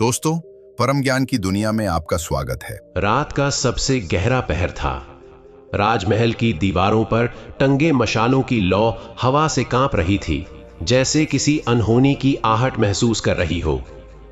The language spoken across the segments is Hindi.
दोस्तों, परम ज्ञान की दुनिया में आपका स्वागत है। रात का सबसे गहरा पहर था। राजमहल की दीवारों पर टंगे मशालों की लौ हवा से कांप रही थी, जैसे किसी अनहोनी की आहट महसूस कर रही हो।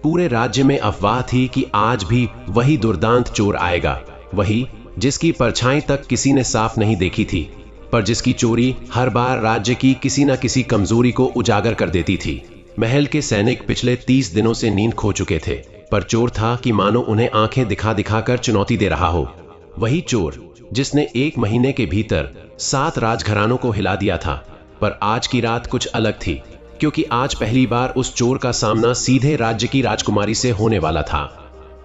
पूरे राज्य में अफवाह थी कि आज भी वही दुर्दांत चोर आएगा, वही जिसकी परछाई तक किसी ने साफ नहीं देखी थी, पर जिसकी चोरी हर बार राज्य की किसी न किसी कमजोरी को उजागर कर देती थी। महल के सैनिक पिछले 30 दिनों से नींद खो चुके थे, पर चोर था कि मानो उन्हें आंखें दिखा दिखा कर चुनौती दे रहा हो। वही चोर जिसने 1 महीने के भीतर 7 राजघरानों को हिला दिया था। पर आज की रात कुछ अलग थी, क्योंकि आज पहली बार उस चोर का सामना सीधे राज्य की राजकुमारी से होने वाला था।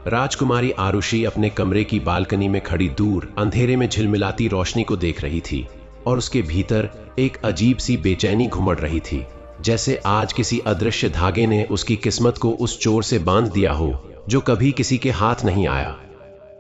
राजकुमारी आरुषि अपने कमरे की बालकनी में खड़ी दूर अंधेरे में झिलमिलाती रोशनी को देख रही थी, और उसके भीतर एक अजीब सी बेचैनी घुमड़ रही थी, जैसे आज किसी अदृश्य धागे ने उसकी किस्मत को उस चोर से बांध दिया हो जो कभी किसी के हाथ नहीं आया।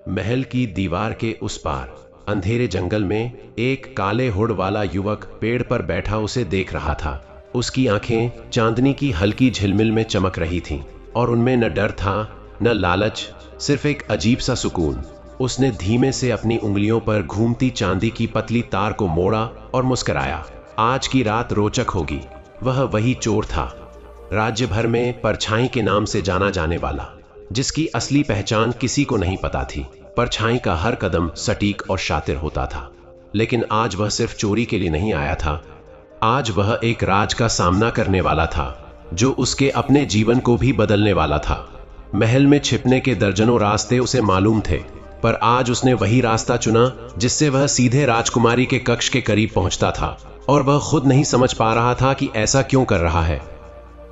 महल की दीवार के उस पार अंधेरे जंगल में एक काले हुड वाला युवक पेड़ पर बैठा उसे देख रहा था। उसकी आंखें चांदनी की हल्की झिलमिल में चमक रही थीं, और उनमें न डर था न लालच, सिर्फ एक अजीब सा सुकून। उसने धीमे से अपनी उंगलियों पर घूमती चांदी की पतली तार को मोड़ा और मुस्कुराया। आज की रात रोचक होगी। वह वही चोर था, राज्य भर में परछाई के नाम से जाना जाने वाला, जिसकी असली पहचान किसी को नहीं पता थी। परछाई का हर कदम सटीक और शातिर होता था। लेकिन आज वह सिर्फ चोरी के लिए नहीं आया था। आज वह एक राज का सामना करने वाला था, जो उसके अपने जीवन को भी बदलने वाला था। महल में छिपने के दर्जनों रास्ते उसे मालूम थे, पर आज उसने वही रास्ता चुना जिससे वह सीधे राजकुमारी के कक्ष के करीब पहुंचता था, और वह खुद नहीं समझ पा रहा था कि ऐसा क्यों कर रहा है।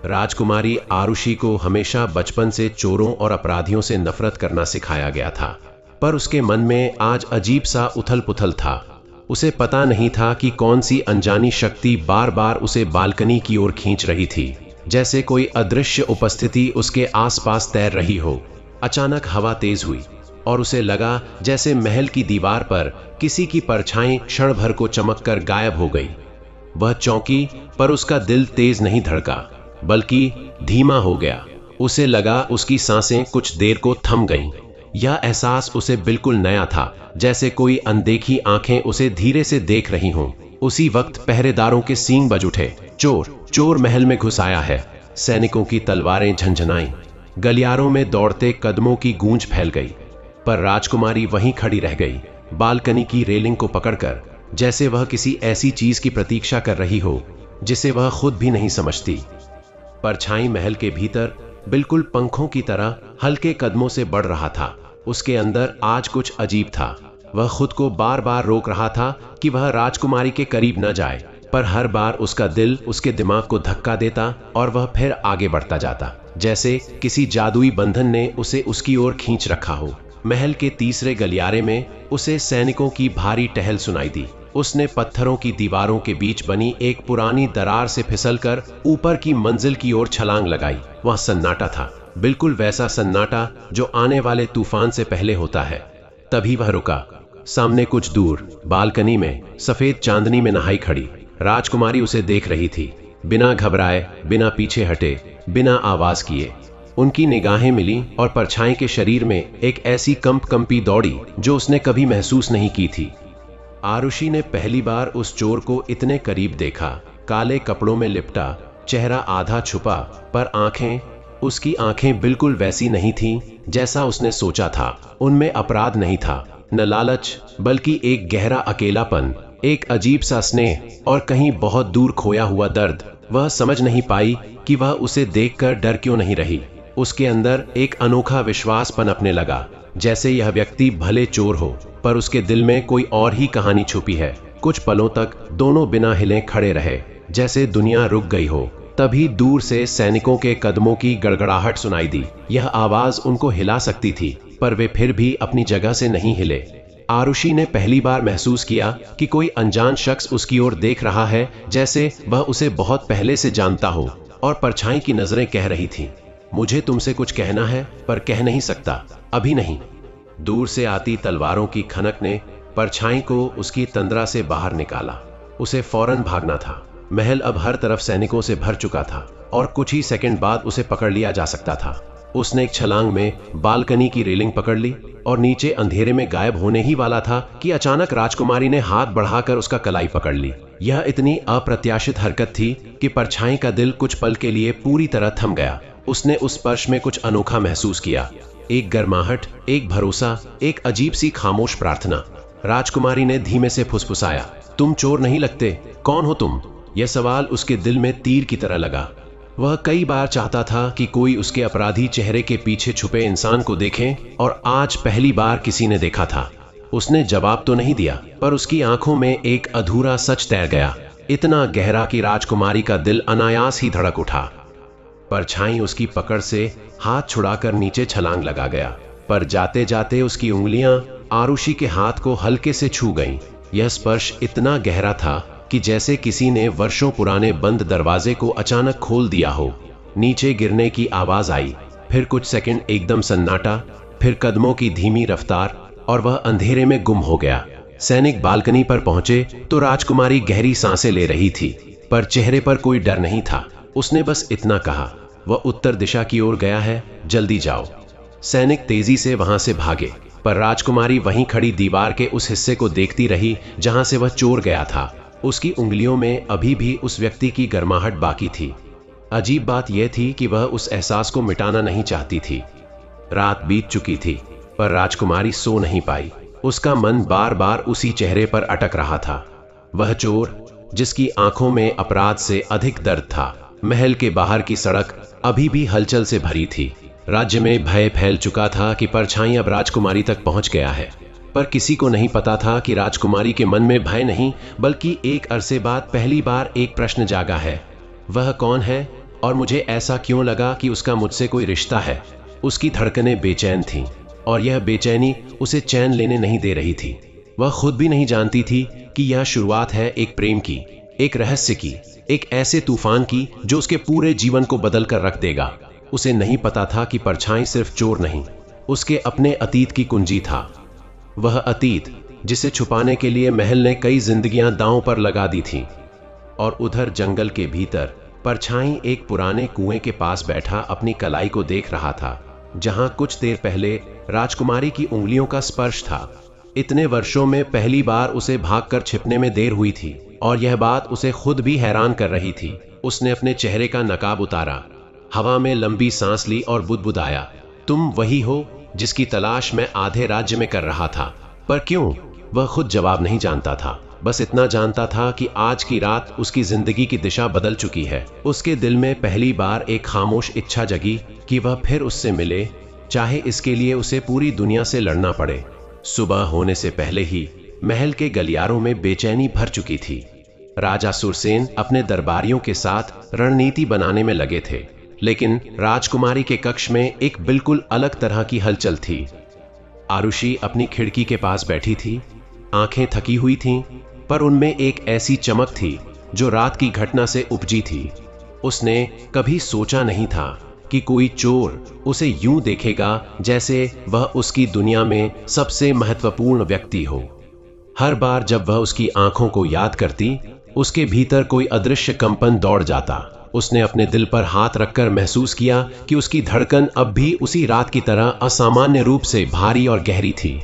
राजकुमारी आरुषि को हमेशा बचपन से चोरों और अपराधियों से नफरत करना सिखाया गया था, पर उसके मन में आज अजीब सा उथल पुथल था। उसे पता नहीं था कि कौन सी अनजानी शक्ति बार बार उसे बालकनी की ओर खींच रही थी, जैसे कोई अदृश्य उपस्थिति उसके आसपास तैर रही हो। अचानक हवा तेज हुई, और उसे लगा जैसे महल की दीवार पर किसी की परछाई क्षण भर को चमककर गायब हो गई। वह चौंकी, पर उसका दिल तेज नहीं धड़का, बल्कि धीमा हो गया। उसे लगा उसकी सांसें कुछ देर को थम गईं। यह एहसास उसे बिल्कुल नया था, जैसे कोई अनदेखी आंखें उसे धीरे से देख रही हों। उसी वक्त पहरेदारों के सींग बज उठे। चोर चोर महल में घुस आया है। सैनिकों की तलवारें झंझनाईं, गलियारों में दौड़ते कदमों की गूंज फैल गई। पर राजकुमारी वहीं खड़ी रह गई, बालकनी की रेलिंग को पकड़कर, जैसे वह किसी ऐसी चीज की प्रतीक्षा कर रही हो जिसे वह खुद भी नहीं समझती। परछाई महल के भीतर बिल्कुल पंखों की तरह हल्के कदमों से बढ़ रहा था। उसके अंदर आज कुछ अजीब था। वह खुद को बार बार रोक रहा था कि वह राजकुमारी के करीब न जाए, पर हर बार उसका दिल उसके दिमाग को धक्का देता और वह फिर आगे बढ़ता जाता, जैसे किसी जादुई बंधन ने उसे उसकी ओर खींच रखा हो। महल के तीसरे गलियारे में उसे सैनिकों की भारी टहल सुनाई दी। उसने पत्थरों की दीवारों के बीच बनी एक पुरानी दरार से फिसलकर ऊपर की मंजिल की ओर छलांग लगाई। वह सन्नाटा था, बिल्कुल वैसा सन्नाटा जो आने वाले तूफान से पहले होता है। तभी वह रुका। सामने कुछ दूर बालकनी में सफेद चांदनी में नहाई खड़ी राजकुमारी उसे देख रही थी, बिना घबराए, बिना पीछे हटे, बिना आवाज किए। उनकी निगाहें मिली, और परछाई के शरीर में एक ऐसी कंपी दौड़ी जो उसने कभी महसूस नहीं की थी। आरुषि ने पहली बार उस चोर को इतने करीब देखा। काले कपड़ों में लिपटा, चेहरा आधा छुपा, पर उसकी आंखें बिल्कुल वैसी नहीं थीं जैसा उसने सोचा था। उनमें अपराध नहीं था, न लालच, बल्कि एक गहरा अकेलापन, एक अजीब सा स्नेह, और कहीं बहुत दूर खोया हुआ दर्द। वह समझ नहीं पाई कि वह उसे देखकर डर क्यों नहीं रही। उसके अंदर एक अनोखा विश्वास पनपने लगा, जैसे यह व्यक्ति भले चोर हो, पर उसके दिल में कोई और ही कहानी छुपी है। कुछ पलों तक दोनों बिना हिले खड़े रहे, जैसे दुनिया रुक गई हो। तभी दूर से सैनिकों के कदमों की गड़गड़ाहट सुनाई दी। यह आवाज उनको हिला सकती थी, पर वे फिर भी अपनी जगह से नहीं हिले। आरुषि ने पहली बार महसूस किया कि कोई अनजान शख्स उसकी ओर देख रहा है, जैसे वह उसे बहुत पहले से जानता हो। और परछाई की नजरें कह रही थीं, मुझे तुमसे कुछ कहना है, पर कह नहीं सकता, अभी नहीं। दूर से आती तलवारों की खनक ने परछाई को उसकी तंद्रा से बाहर निकाला। उसे फौरन भागना था। महल अब हर तरफ सैनिकों से भर चुका था, और कुछ ही सेकंड बाद उसे पकड़ लिया जा सकता था। उसने एक छलांग में बालकनी की रेलिंग पकड़ ली और नीचे अंधेरे में गायब होने ही वाला था कि अचानक राजकुमारी ने हाथ बढ़ाकर उसका कलाई पकड़ ली। यह इतनी अप्रत्याशित हरकत थी कि परछाई का दिल कुछ पल के लिए पूरी तरह थम गया। उसने उस स्पर्श में कुछ अनोखा महसूस किया, एक गर्माहट, एक भरोसा, एक अजीब सी खामोश प्रार्थना। राजकुमारी ने धीमे से फुसफुसाया, तुम चोर नहीं लगते, कौन हो तुम? यह सवाल उसके दिल में तीर की तरह लगा। वह कई बार चाहता था कि कोई उसके अपराधी चेहरे के पीछे छुपे इंसान को देखे, और आज पहली बार किसी ने देखा था। उसने जवाब तो नहीं दिया, पर उसकी आंखों में एक अधूरा सच तैर गया, इतना गहरा कि राजकुमारी का दिल अनायास ही धड़क उठा। परछाई उसकी पकड़ से हाथ छुड़ाकर नीचे छलांग लगा गया, पर जाते जाते उसकी उंगलियां आरुषि के हाथ को हल्के से छू गईं। यह स्पर्श इतना गहरा था कि जैसे किसी ने वर्षों पुराने बंद दरवाजे को अचानक खोल दिया हो। नीचे गिरने की आवाज आई, फिर कुछ सेकंड एकदम सन्नाटा, फिर कदमों की धीमी रफ्तार, और वह अंधेरे में गुम हो गया। सैनिक बालकनी पर पहुंचे तो राजकुमारी गहरी सांसें ले रही थी, पर चेहरे पर कोई डर नहीं था। उसने बस इतना कहा, वह उत्तर दिशा की ओर गया है, जल्दी जाओ। सैनिक तेजी से वहां से भागे, पर राजकुमारी वहीं खड़ी दीवार के उस हिस्से को देखती रही जहां से वह चोर गया था। उसकी उंगलियों में अभी भी उस व्यक्ति की गर्माहट बाकी थी। अजीब बात यह थी कि वह उस एहसास को मिटाना नहीं चाहती थी। रात बीत चुकी थी, पर राजकुमारी सो नहीं पाई। उसका मन बार बार उसी चेहरे पर अटक रहा था। वह चोर जिसकी आंखों में अपराध से अधिक दर्द था। महल के बाहर की सड़क अभी भी हलचल से भरी थी। राज्य में भय फैल चुका था कि परछाई अब राजकुमारी तक पहुंच गया है, पर किसी को नहीं पता था कि राजकुमारी के मन में भय नहीं, बल्कि एक अरसे बाद पहली बार एक प्रश्न जागा है, वह कौन है और मुझे ऐसा क्यों लगा कि उसका मुझसे कोई रिश्ता है। उसकी धड़कनें बेचैन थीं, और यह बेचैनी उसे चैन लेने नहीं दे रही थी। वह खुद भी नहीं जानती थी कि यह शुरुआत है एक प्रेम की, एक रहस्य की, एक ऐसे तूफान की जो उसके पूरे जीवन को बदल कर रख देगा। उसे नहीं पता था कि परछाई सिर्फ चोर नहीं, उसके अपने अतीत की कुंजी था। वह अतीत जिसे छुपाने के लिए महल ने कई जिंदगियां दांव पर लगा दी थीं। और उधर जंगल के भीतर परछाई एक पुराने कुएं के पास बैठा अपनी कलाई को देख रहा था, जहां कुछ देर पहले राजकुमारी की उंगलियों का स्पर्श था। इतने वर्षों में पहली बार उसे भागकर छिपने में देर हुई थी, और यह बात उसे खुद भी हैरान कर रही थी। उसने अपने चेहरे का नकाब उतारा, हवा में लंबी सांस ली और बुदबुदाया, तुम वही हो जिसकी तलाश मैं आधे राज्य में कर रहा था। पर क्यों? वह खुद जवाब नहीं जानता था। बस इतना जानता था कि आज की रात उसकी जिंदगी की दिशा बदल चुकी है। उसके दिल में पहली बार एक खामोश इच्छा जगी कि वह फिर उससे मिले, चाहे इसके लिए उसे पूरी दुनिया से लड़ना पड़े। सुबह होने से पहले ही महल के गलियारों में बेचैनी भर चुकी थी। राजा सुरसेन अपने दरबारियों के साथ रणनीति बनाने में लगे थे, लेकिन राजकुमारी के कक्ष में एक बिल्कुल अलग तरह की हलचल थी। आरुषि अपनी खिड़की के पास बैठी थी, आंखें थकी हुई थीं, पर उनमें एक ऐसी चमक थी जो रात की घटना से उपजी थी। उसने कभी सोचा नहीं था कि कोई चोर उसे यूं देखेगा जैसे वह उसकी दुनिया में सबसे महत्वपूर्ण व्यक्ति हो। हर बार जब वह उसकी आंखों को याद करती, उसके भीतर कोई अदृश्य कंपन दौड़ जाता। उसने अपने दिल पर हाथ रखकर महसूस किया कि उसकी धड़कन अब भी उसी रात की तरह असामान्य रूप से भारी और गहरी थी।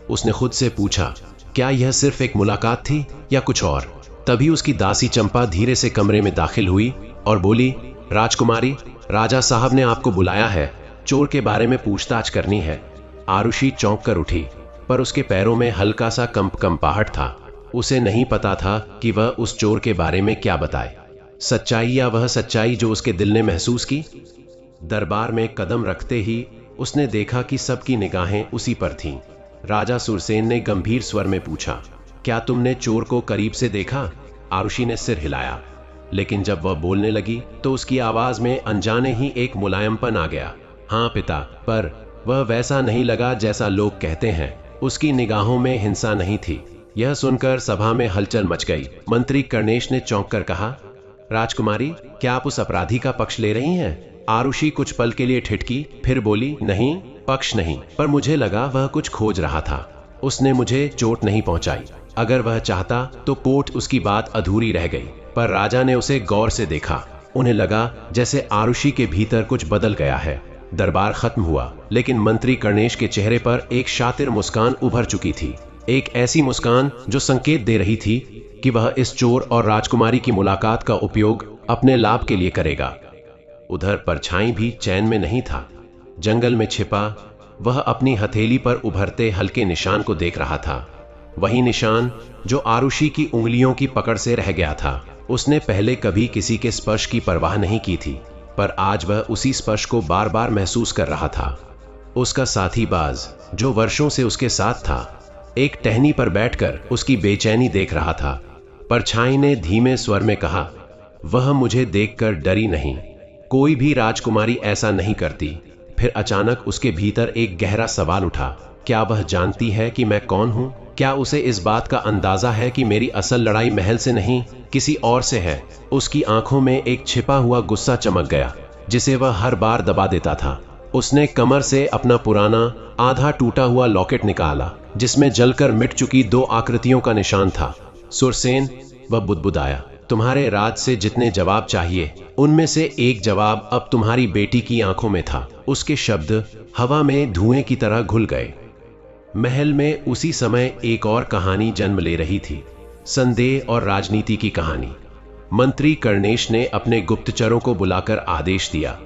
उसने खुद से पूछा, क्या यह सिर्फ एक मुलाकात थी या कुछ और? तभी उसकी दासी चंपा धीरे से कमरे में दाखिल हुई और बोली, राजकुमारी, राजा साहब ने आपको बुलाया है, चोर के बारे में पूछताछ करनी है। आरुषि चौंक कर उठी, पर उसके पैरों में हल्का सा कंपाहट था। उसे नहीं पता था कि वह उस चोर के बारे में क्या बताए, सच्चाई या वह सच्चाई जो उसके दिल ने महसूस की। दरबार में कदम रखते ही उसने देखा कि सबकी निगाहें उसी पर थीं। राजा सुरसेन ने गंभीर स्वर में पूछा, क्या तुमने चोर को करीब से देखा? आरुषि ने सिर हिलाया, लेकिन जब वह बोलने लगी तो उसकी आवाज में अनजाने ही एक मुलायमपन आ गया। हाँ पिता, पर वह वैसा नहीं लगा जैसा लोग कहते हैं। उसकी निगाहों में हिंसा नहीं थी। यह सुनकर सभा में हलचल मच गई। मंत्री कर्णेश ने चौंक कर कहा, राजकुमारी, क्या आप उस अपराधी का पक्ष ले रही हैं? आरुषि कुछ पल के लिए ठिठकी, फिर बोली, नहीं, पक्ष नहीं, पर मुझे लगा वह कुछ खोज रहा था। उसने मुझे चोट नहीं पहुंचाई। अगर वह चाहता तो पोट उसकी बात अधूरी रह गई। पर राजा ने उसे गौर से देखा। उन्हें लगा जैसे आरुषि के भीतर कुछ बदल गया है। दरबार खत्म हुआ, लेकिन मंत्री कर्णेश के चेहरे पर एक शातिर मुस्कान उभर चुकी थी। एक ऐसी मुस्कान जो संकेत दे रही थी कि वह इस चोर और राजकुमारी की मुलाकात का उपयोग अपने लाभ के लिए करेगा। उधर परछाई भी चैन में नहीं था। जंगल में छिपा वह अपनी हथेली पर उभरते हल्के निशान को देख रहा था। वही निशान जो आरुषि की उंगलियों की पकड़ से रह गया था। उसने पहले कभी किसी के स्पर्श की परवाह नहीं की थी, पर आज वह उसी स्पर्श को बार बार महसूस कर रहा था। उसका साथी बाज, जो वर्षों से उसके साथ था, एक टहनी पर बैठकर उसकी बेचैनी देख रहा था। परछाई ने धीमे स्वर में कहा, वह मुझे देखकर डरी नहीं, कोई भी राजकुमारी ऐसा नहीं करती। फिर अचानक उसके भीतर एक गहरा सवाल उठा, क्या वह जानती है कि मैं कौन हूं? क्या उसे इस बात का अंदाजा है कि मेरी असल लड़ाई महल से नहीं, किसी और से है? उसकी आंखों में एक छिपा हुआ गुस्सा चमक गया, जिसे वह हर बार दबा देता था। उसने कमर से अपना पुराना आधा टूटा हुआ लॉकेट निकाला, जिसमें जलकर मिट चुकी 2 आकृतियों का निशान था। सुरसेन, वह बुदबुदाया, तुम्हारे राज से जितने जवाब चाहिए, उनमें से एक जवाब अब तुम्हारी बेटी की आंखों में था। उसके शब्द हवा में धुएं की तरह घुल गए। महल में उसी समय एक और कहानी जन्म ले रही थी, संदेह और राजनीति की कहानी। मंत्री कर्णेश ने अपने गुप्तचरों को बुलाकर आदेश दिया,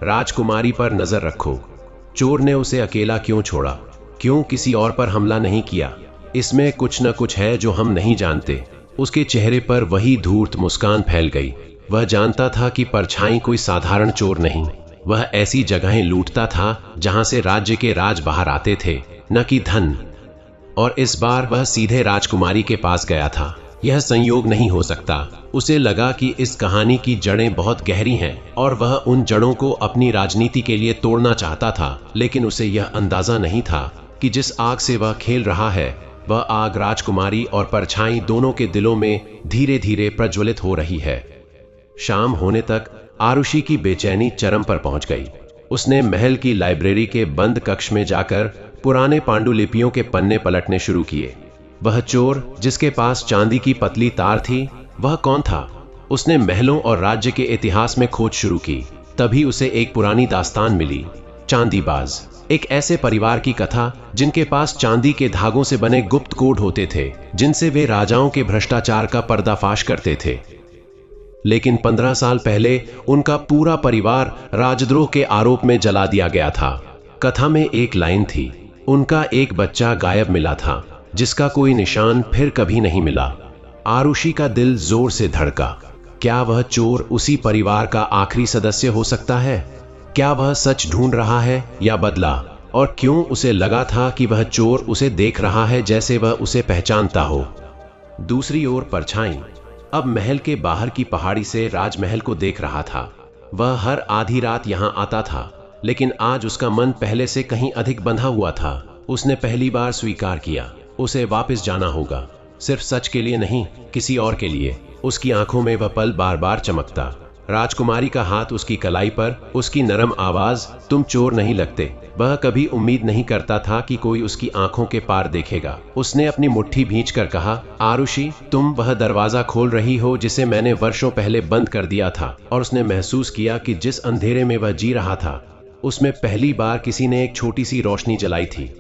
राजकुमारी पर नजर रखो। चोर ने उसे अकेला क्यों छोड़ा? क्यों किसी और पर हमला नहीं किया? इसमें कुछ न कुछ है जो हम नहीं जानते। उसके चेहरे पर वही धूर्त मुस्कान फैल गई। वह जानता था कि परछाई कोई साधारण चोर नहीं। वह ऐसी जगहें लूटता था जहां से राज्य के राज बाहर आते थे, न कि धन। और इस बार वह सीधे राजकुमारी के पास गया था। यह संयोग नहीं हो सकता। उसे लगा कि इस कहानी की जड़ें बहुत गहरी हैं और वह उन जड़ों को अपनी राजनीति के लिए तोड़ना चाहता था, लेकिन उसे यह अंदाजा नहीं था कि जिस आग से वह खेल रहा है, वह आग राजकुमारी और परछाई दोनों के दिलों में धीरे धीरे प्रज्वलित हो रही है। शाम होने तक आरुषि की बेचैनी चरम पर पहुंच गई। उसने महल की लाइब्रेरी के बंद कक्ष में जाकर पुराने पांडुलिपियों के पन्ने पलटने शुरू किए। वह चोर जिसके पास चांदी की पतली तार थी, वह कौन था? उसने महलों और राज्य के इतिहास में खोज शुरू की। तभी उसे एक पुरानी दास्तान मिली, चांदीबाज। एक ऐसे परिवार की कथा जिनके पास चांदी के धागों से बने गुप्त कोड होते थे, जिनसे वे राजाओं के भ्रष्टाचार का पर्दाफाश करते थे। लेकिन 15 साल पहले उनका पूरा परिवार राजद्रोह के आरोप में जला दिया गया था। कथा में एक लाइन थी, उनका एक बच्चा गायब मिला था, जिसका कोई निशान फिर कभी नहीं मिला। आरुषि का दिल जोर से धड़का। क्या वह चोर उसी परिवार का आखिरी सदस्य हो सकता है? क्या वह सच ढूंढ रहा है या बदला? और क्यों उसे लगा था कि वह चोर उसे देख रहा है जैसे वह उसे पहचानता हो? दूसरी ओर परछाई अब महल के बाहर की पहाड़ी से राजमहल को देख रहा था। वह हर आधी रात यहां आता था, लेकिन आज उसका मन पहले से कहीं अधिक बंधा हुआ था। उसने पहली बार स्वीकार किया, उसे वापस जाना होगा, सिर्फ सच के लिए नहीं, किसी और के लिए। उसकी आंखों में वह पल बार बार चमकता। राजकुमारी का हाथ उसकी कलाई पर, उसकी नरम आवाज, तुम चोर नहीं लगते। वह कभी उम्मीद नहीं करता था कि कोई उसकी आंखों के पार देखेगा। उसने अपनी मुट्ठी भींचकर कहा, आरुषि, तुम वह दरवाजा खोल रही हो जिसे मैंने वर्षों पहले बंद कर दिया था। और उसने महसूस किया कि जिस अंधेरे में वह जी रहा था, उसमें पहली बार किसी ने एक छोटी सी रोशनी जलाई थी।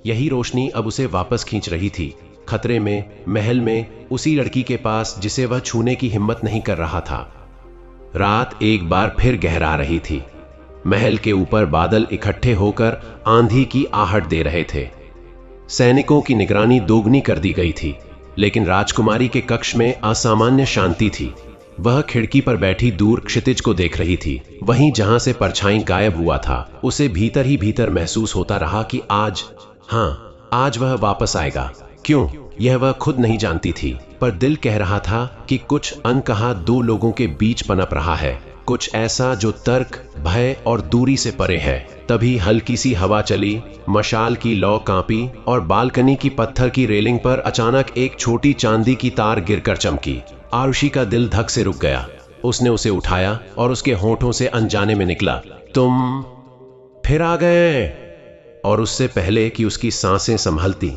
यही रोशनी अब उसे वापस खींच रही थी, खतरे में, महल में, उसी लड़की के पास जिसे वह छूने की हिम्मत नहीं कर रहा था। रात एक बार फिर गहरा रही थी। महल के ऊपर बादल इकट्ठे होकर आंधी की आहट दे रहे थे। सैनिकों की निगरानी दोगुनी कर दी गई थी, लेकिन राजकुमारी के कक्ष में असामान्य शांति थी। वह खिड़की पर बैठी दूर क्षितिज को देख रही थी, वहीं जहां से परछाई गायब हुआ था। उसे भीतर ही भीतर महसूस होता रहा कि आज, हाँ, आज वह वापस आएगा। क्यों, यह वह खुद नहीं जानती थी, पर दिल कह रहा था कि कुछ अनकहा 2 लोगों के बीच पनप रहा है, कुछ ऐसा जो तर्क, भय और दूरी से परे है। तभी हल्की सी हवा चली, मशाल की लौ कांपी और बालकनी की पत्थर की रेलिंग पर अचानक एक छोटी चांदी की तार गिरकर चमकी। आरुषि का दिल धक से रुक गया। उसने उसे उठाया और उसके होंठों से अनजाने में निकला, तुम फिर आ गए। और उससे पहले कि उसकी सांसें संभलती,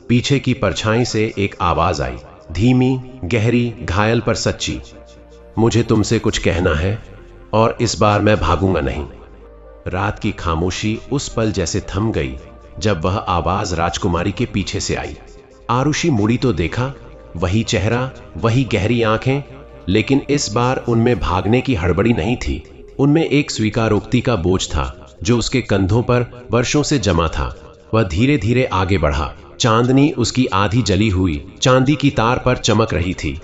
पीछे की परछाई से एक आवाज आई, धीमी, गहरी, घायल पर सच्ची, मुझे तुमसे कुछ कहना है और इस बार मैं भागूंगा नहीं। रात की खामोशी उस पल जैसे थम गई जब वह आवाज राजकुमारी के पीछे से आई। आरुषि मुड़ी तो देखा, वही चेहरा, वही गहरी आंखें, लेकिन इस बार उनमें भागने की हड़बड़ी नहीं थी। उनमें एक स्वीकारोक्ति का बोझ था जो उसके कंधों पर वर्षों से जमा था। वह धीरे धीरे आगे बढ़ा। चांदनी उसकी आधी जली हुई चांदी की तार पर चमक रही थी।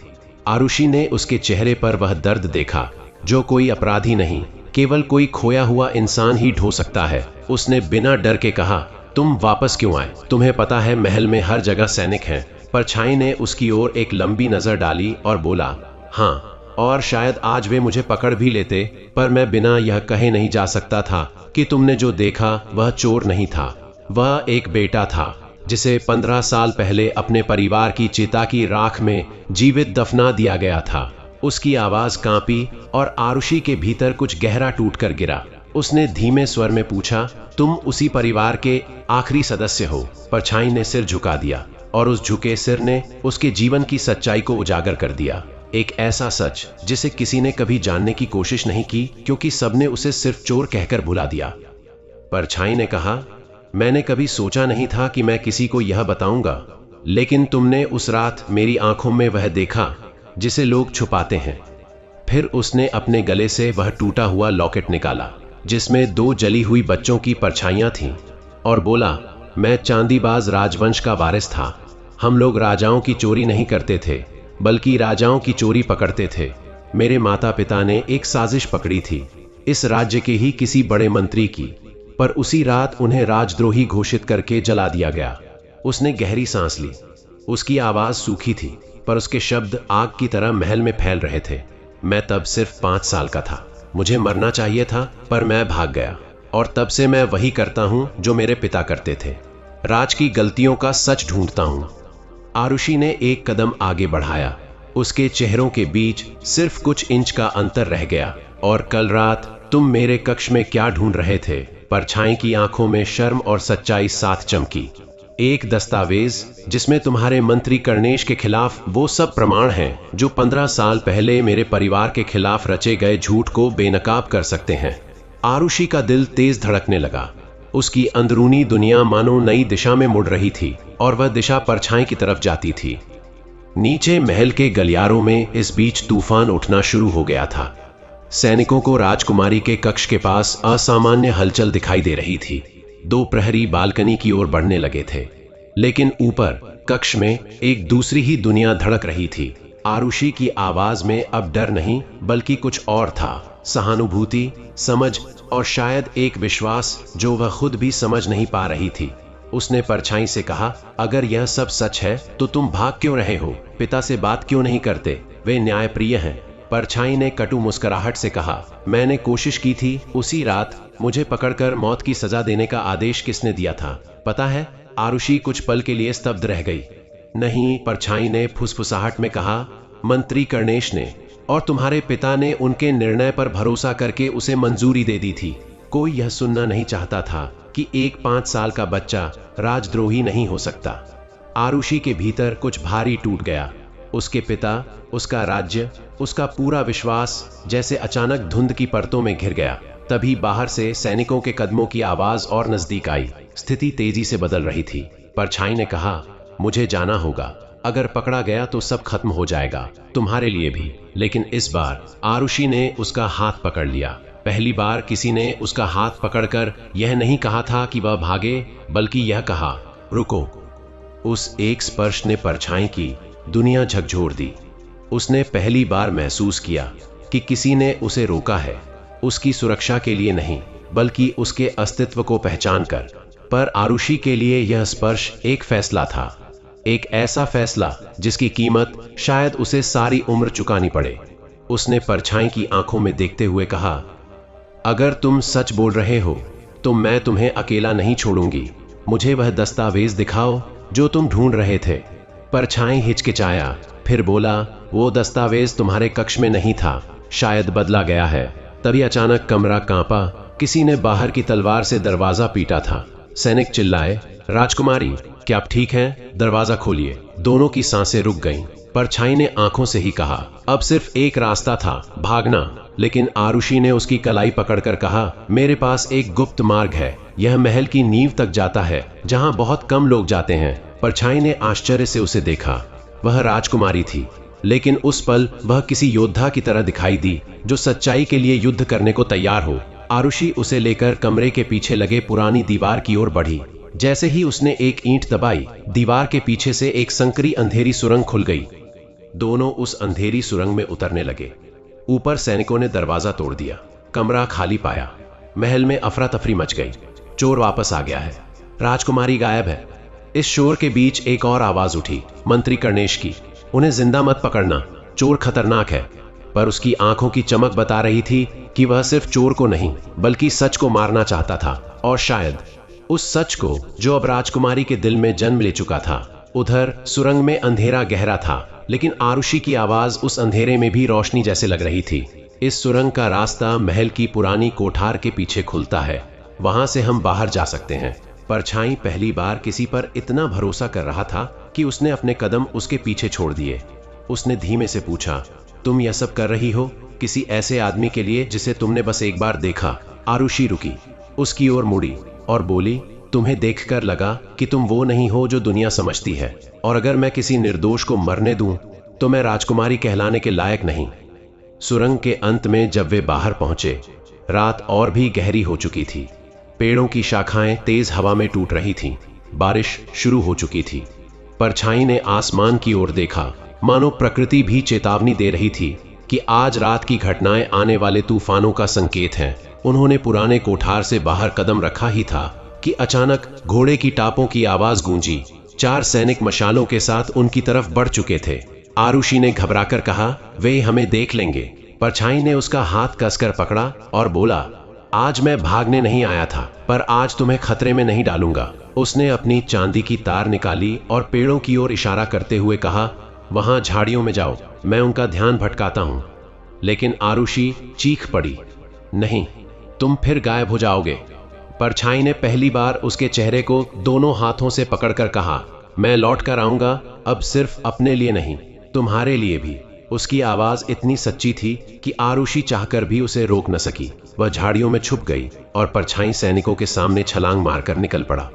आरुषि ने उसके चेहरे पर वह दर्द देखा जो कोई अपराधी नहीं, केवल कोई खोया हुआ इंसान ही ढो सकता है। उसने बिना डर के कहा, तुम वापस क्यों आए? तुम्हें पता है महल में हर जगह सैनिक हैं। परछाई ने उसकी ओर एक लंबी नजर डाली और बोला, हाँ, और शायद आज वे मुझे पकड़ भी लेते, पर मैं बिना यह कहे नहीं जा सकता था कि तुमने जो देखा वह चोर नहीं था। वह एक बेटा था जिसे 15 साल पहले अपने परिवार की चिता की राख में जीवित दफना दिया गया था। उसकी आवाज कांपी और आरुषि के भीतर कुछ गहरा टूट कर गिरा। उसने धीमे स्वर में पूछा, तुम उसी परिवार के आखिरी सदस्य हो? परछाई ने सिर झुका दिया और उस झुके सिर ने उसके जीवन की सच्चाई को उजागर कर दिया। एक ऐसा सच जिसे किसी ने कभी जानने की कोशिश नहीं की, क्योंकि सबने उसे सिर्फ चोर कहकर भुला दिया। परछाई ने कहा, मैंने कभी सोचा नहीं था कि मैं किसी को यह बताऊंगा, लेकिन तुमने उस रात मेरी आंखों में वह देखा जिसे लोग छुपाते हैं। फिर उसने अपने गले से वह टूटा हुआ लॉकेट निकाला जिसमें 2 जली हुई बच्चों की परछाइयां थीं, और बोला, मैं चांदीबाज राजवंश का वारिस था। हम लोग राजाओं की चोरी नहीं करते थे, बल्कि राजाओं की चोरी पकड़ते थे। मेरे माता पिता ने एक साजिश पकड़ी थी, इस राज्य के ही किसी बड़े मंत्री की, पर उसी रात उन्हें राजद्रोही घोषित करके जला दिया गया। उसने गहरी सांस ली। उसकी आवाज सूखी थी, पर उसके शब्द आग की तरह महल में फैल रहे थे। मैं तब सिर्फ 5 साल का था। मुझे मरना चाहिए था, पर मैं भाग गया, और तब से मैं वही करता हूं जो मेरे पिता करते थे। राज की गलतियों का सच ढूंढता हूं। आरुषि ने एक कदम आगे बढ़ाया। उसके चेहरों के बीच सिर्फ कुछ इंच का अंतर रह गया। और कल रात तुम मेरे कक्ष में क्या ढूंढ रहे थे? परछाई की आंखों में शर्म और सच्चाई साथ चमकी। एक दस्तावेज जिसमें तुम्हारे मंत्री कर्णेश के खिलाफ वो सब प्रमाण हैं जो 15 साल पहले मेरे परिवार के खिलाफ रचे गए झूठ को बेनकाब कर सकते हैं। आरुषि का दिल तेज धड़कने लगा। उसकी अंदरूनी दुनिया मानो नई दिशा में मुड़ रही थी, और वह दिशा परछाई की तरफ जाती थी। नीचे महल के गलियारों में इस बीच तूफान उठना शुरू हो गया था। सैनिकों को राजकुमारी के कक्ष के पास असामान्य हलचल दिखाई दे रही थी। 2 प्रहरी बालकनी की ओर बढ़ने लगे थे, लेकिन ऊपर कक्ष में एक दूसरी ही दुनिया धड़क रही थी। आरुषि की आवाज में अब डर नहीं, बल्कि कुछ और था, सहानुभूति, समझ और शायद एक विश्वास जो वह खुद भी समझ नहीं पा रही थी। उसने परछाई से कहा, अगर यह सब सच है तो तुम भाग क्यों रहे हो? पिता से बात क्यों नहीं करते? वे न्यायप्रिय हैं। परछाई ने कटु मुस्कुराहट से कहा, मैंने कोशिश की थी। उसी रात मुझे पकड़कर मौत की सजा देने का आदेश किसने दिया था पता है? आरुषि कुछ पल के लिए स्तब्ध रह गई। नहीं, परछाई ने फुसफुसाहट में कहा, मंत्री कर्णेश ने, और तुम्हारे पिता ने उनके निर्णय पर भरोसा करके उसे मंजूरी दे दी थी। कोई यह सुनना नहीं चाहता था कि एक 5 साल का बच्चा राजद्रोही नहीं हो सकता। आरुषि के भीतर कुछ भारी टूट गया। उसके पिता, उसका राज्य, उसका पूरा विश्वास जैसे अचानक धुंध की परतों में घिर गया। तभी बाहर से सैनिकों के कदमों की आवाज और नजदीक आई। स्थिति तेजी से बदल रही थी। परछाई ने कहा, मुझे जाना होगा। अगर पकड़ा गया तो सब खत्म हो जाएगा, तुम्हारे लिए भी। लेकिन इस बार आरुषि ने उसका हाथ पकड़ लिया। पहली बार किसी ने उसका हाथ पकड़कर यह नहीं कहा था कि वह भागे, बल्कि यह कहा, रुको। उस एक स्पर्श ने परछाई की दुनिया झकझोर दी। उसने पहली बार महसूस किया कि किसी ने उसे रोका है, उसकी सुरक्षा के लिए नहीं, बल्कि उसके अस्तित्व को पहचान कर। पर आरुषि के लिए यह स्पर्श एक फैसला था, एक ऐसा फैसला जिसकी कीमत शायद उसे सारी उम्र चुकानी पड़े। उसने परछाई की आंखों में देखते हुए कहा, अगर तुम सच बोल रहे हो तो मैं तुम्हें अकेला नहीं छोड़ूंगी। मुझे वह दस्तावेज दिखाओ जो तुम ढूंढ रहे थे। परछाई हिचकिचाया, फिर बोला, वो दस्तावेज तुम्हारे कक्ष में नहीं था, शायद बदला गया है। तभी अचानक कमरा कांपा। किसी ने बाहर की तलवार से दरवाजा पीटा था। सैनिक चिल्लाए, राजकुमारी, क्या आप ठीक हैं? दरवाजा खोलिए। दोनों की सांसें रुक गईं। परछाई ने आंखों से ही कहा। अब सिर्फ एक रास्ता था, भागना। लेकिन आरुषि ने उसकी कलाई पकड़कर कहा, मेरे पास एक गुप्त मार्ग है। यह महल की नींव तक जाता है, जहां बहुत कम लोग जाते हैं। परछाई ने आश्चर्य से उसे देखा। वह राजकुमारी थी, लेकिन उस पल वह किसी योद्धा की तरह दिखाई दी, जो सच्चाई के लिए युद्ध करने को तैयार हो। आरुषि उसे लेकर कमरे के पीछे लगे पुरानी दीवार की ओर बढ़ी। जैसे ही उसने एक ईंट दबाई, दीवार के पीछे से एक संकरी अंधेरी सुरंग खुल गई। दोनों उस अंधेरी सुरंग में उतरने लगे। ऊपर सैनिकों ने दरवाजा तोड़ दिया। कमरा खाली पाया। महल में अफरा तफरी मच गई। चोर वापस आ गया है, राजकुमारी गायब है। इस शोर के बीच एक और आवाज उठी, मंत्री कर्णेश की। उन्हें जिंदा मत पकड़ना, चोर खतरनाक है। पर उसकी आंखों की चमक बता रही थी कि वह सिर्फ चोर को नहीं, बल्कि सच को मारना चाहता था, और शायद उस सच को जो अब राजकुमारी के दिल में जन्म ले चुका था। उधर सुरंग में अंधेरा गहरा था, लेकिन आरुषि की आवाज उस अंधेरे में भी रोशनी जैसे लग रही थी। इस सुरंग का रास्ता महल की पुरानी कोठार के पीछे खुलता है, वहां से हम बाहर जा सकते हैं। परछाई पहली बार किसी पर इतना भरोसा कर रहा था कि उसने अपने कदम उसके पीछे छोड़ दिए। उसने धीमे से पूछा, तुम यह सब कर रही हो किसी ऐसे आदमी के लिए जिसे तुमने बस एक बार देखा? आरुषि रुकी, उसकी ओर मुड़ी और बोली, तुम्हें देखकर लगा कि तुम वो नहीं हो जो दुनिया समझती है, और अगर मैं किसी निर्दोष को मरने दूं तो मैं राजकुमारी कहलाने के लायक नहीं। सुरंग के अंत में जब वे बाहर पहुंचे, रात और भी गहरी हो चुकी थी। पेड़ों की शाखाएं तेज हवा में टूट रही थीं। बारिश शुरू हो चुकी थी। परछाई ने आसमान की ओर देखा, मानो प्रकृति भी चेतावनी दे रही थी कि आज रात की घटनाएं आने वाले तूफानों का संकेत हैं। उन्होंने पुराने कोठार से बाहर कदम रखा ही था कि अचानक घोड़े की टापों की आवाज गूंजी। 4 सैनिक मशालों के साथ उनकी तरफ बढ़ चुके थे। आरुषि ने घबराकर कहा, वे हमें देख लेंगे। परछाई ने उसका हाथ कसकर पकड़ा और बोला, आज मैं भागने नहीं आया था, पर आज तुम्हें खतरे में नहीं डालूंगा। उसने अपनी चांदी की तार निकाली और पेड़ों की ओर इशारा करते हुए कहा, वहां झाड़ियों में जाओ, मैं उनका ध्यान भटकाता हूं। लेकिन आरुषि चीख पड़ी, नहीं, तुम फिर गायब हो जाओगे। परछाई ने पहली बार उसके चेहरे को दोनों हाथों से पकड़कर कहा, मैं लौट कर आऊंगा, अब सिर्फ अपने लिए नहीं, तुम्हारे लिए भी। उसकी आवाज इतनी सच्ची थी कि आरुषि चाहकर भी उसे रोक न सकी। वह झाड़ियों में छुप गई और परछाई सैनिकों के सामने छलांग मारकर निकल पड़ा।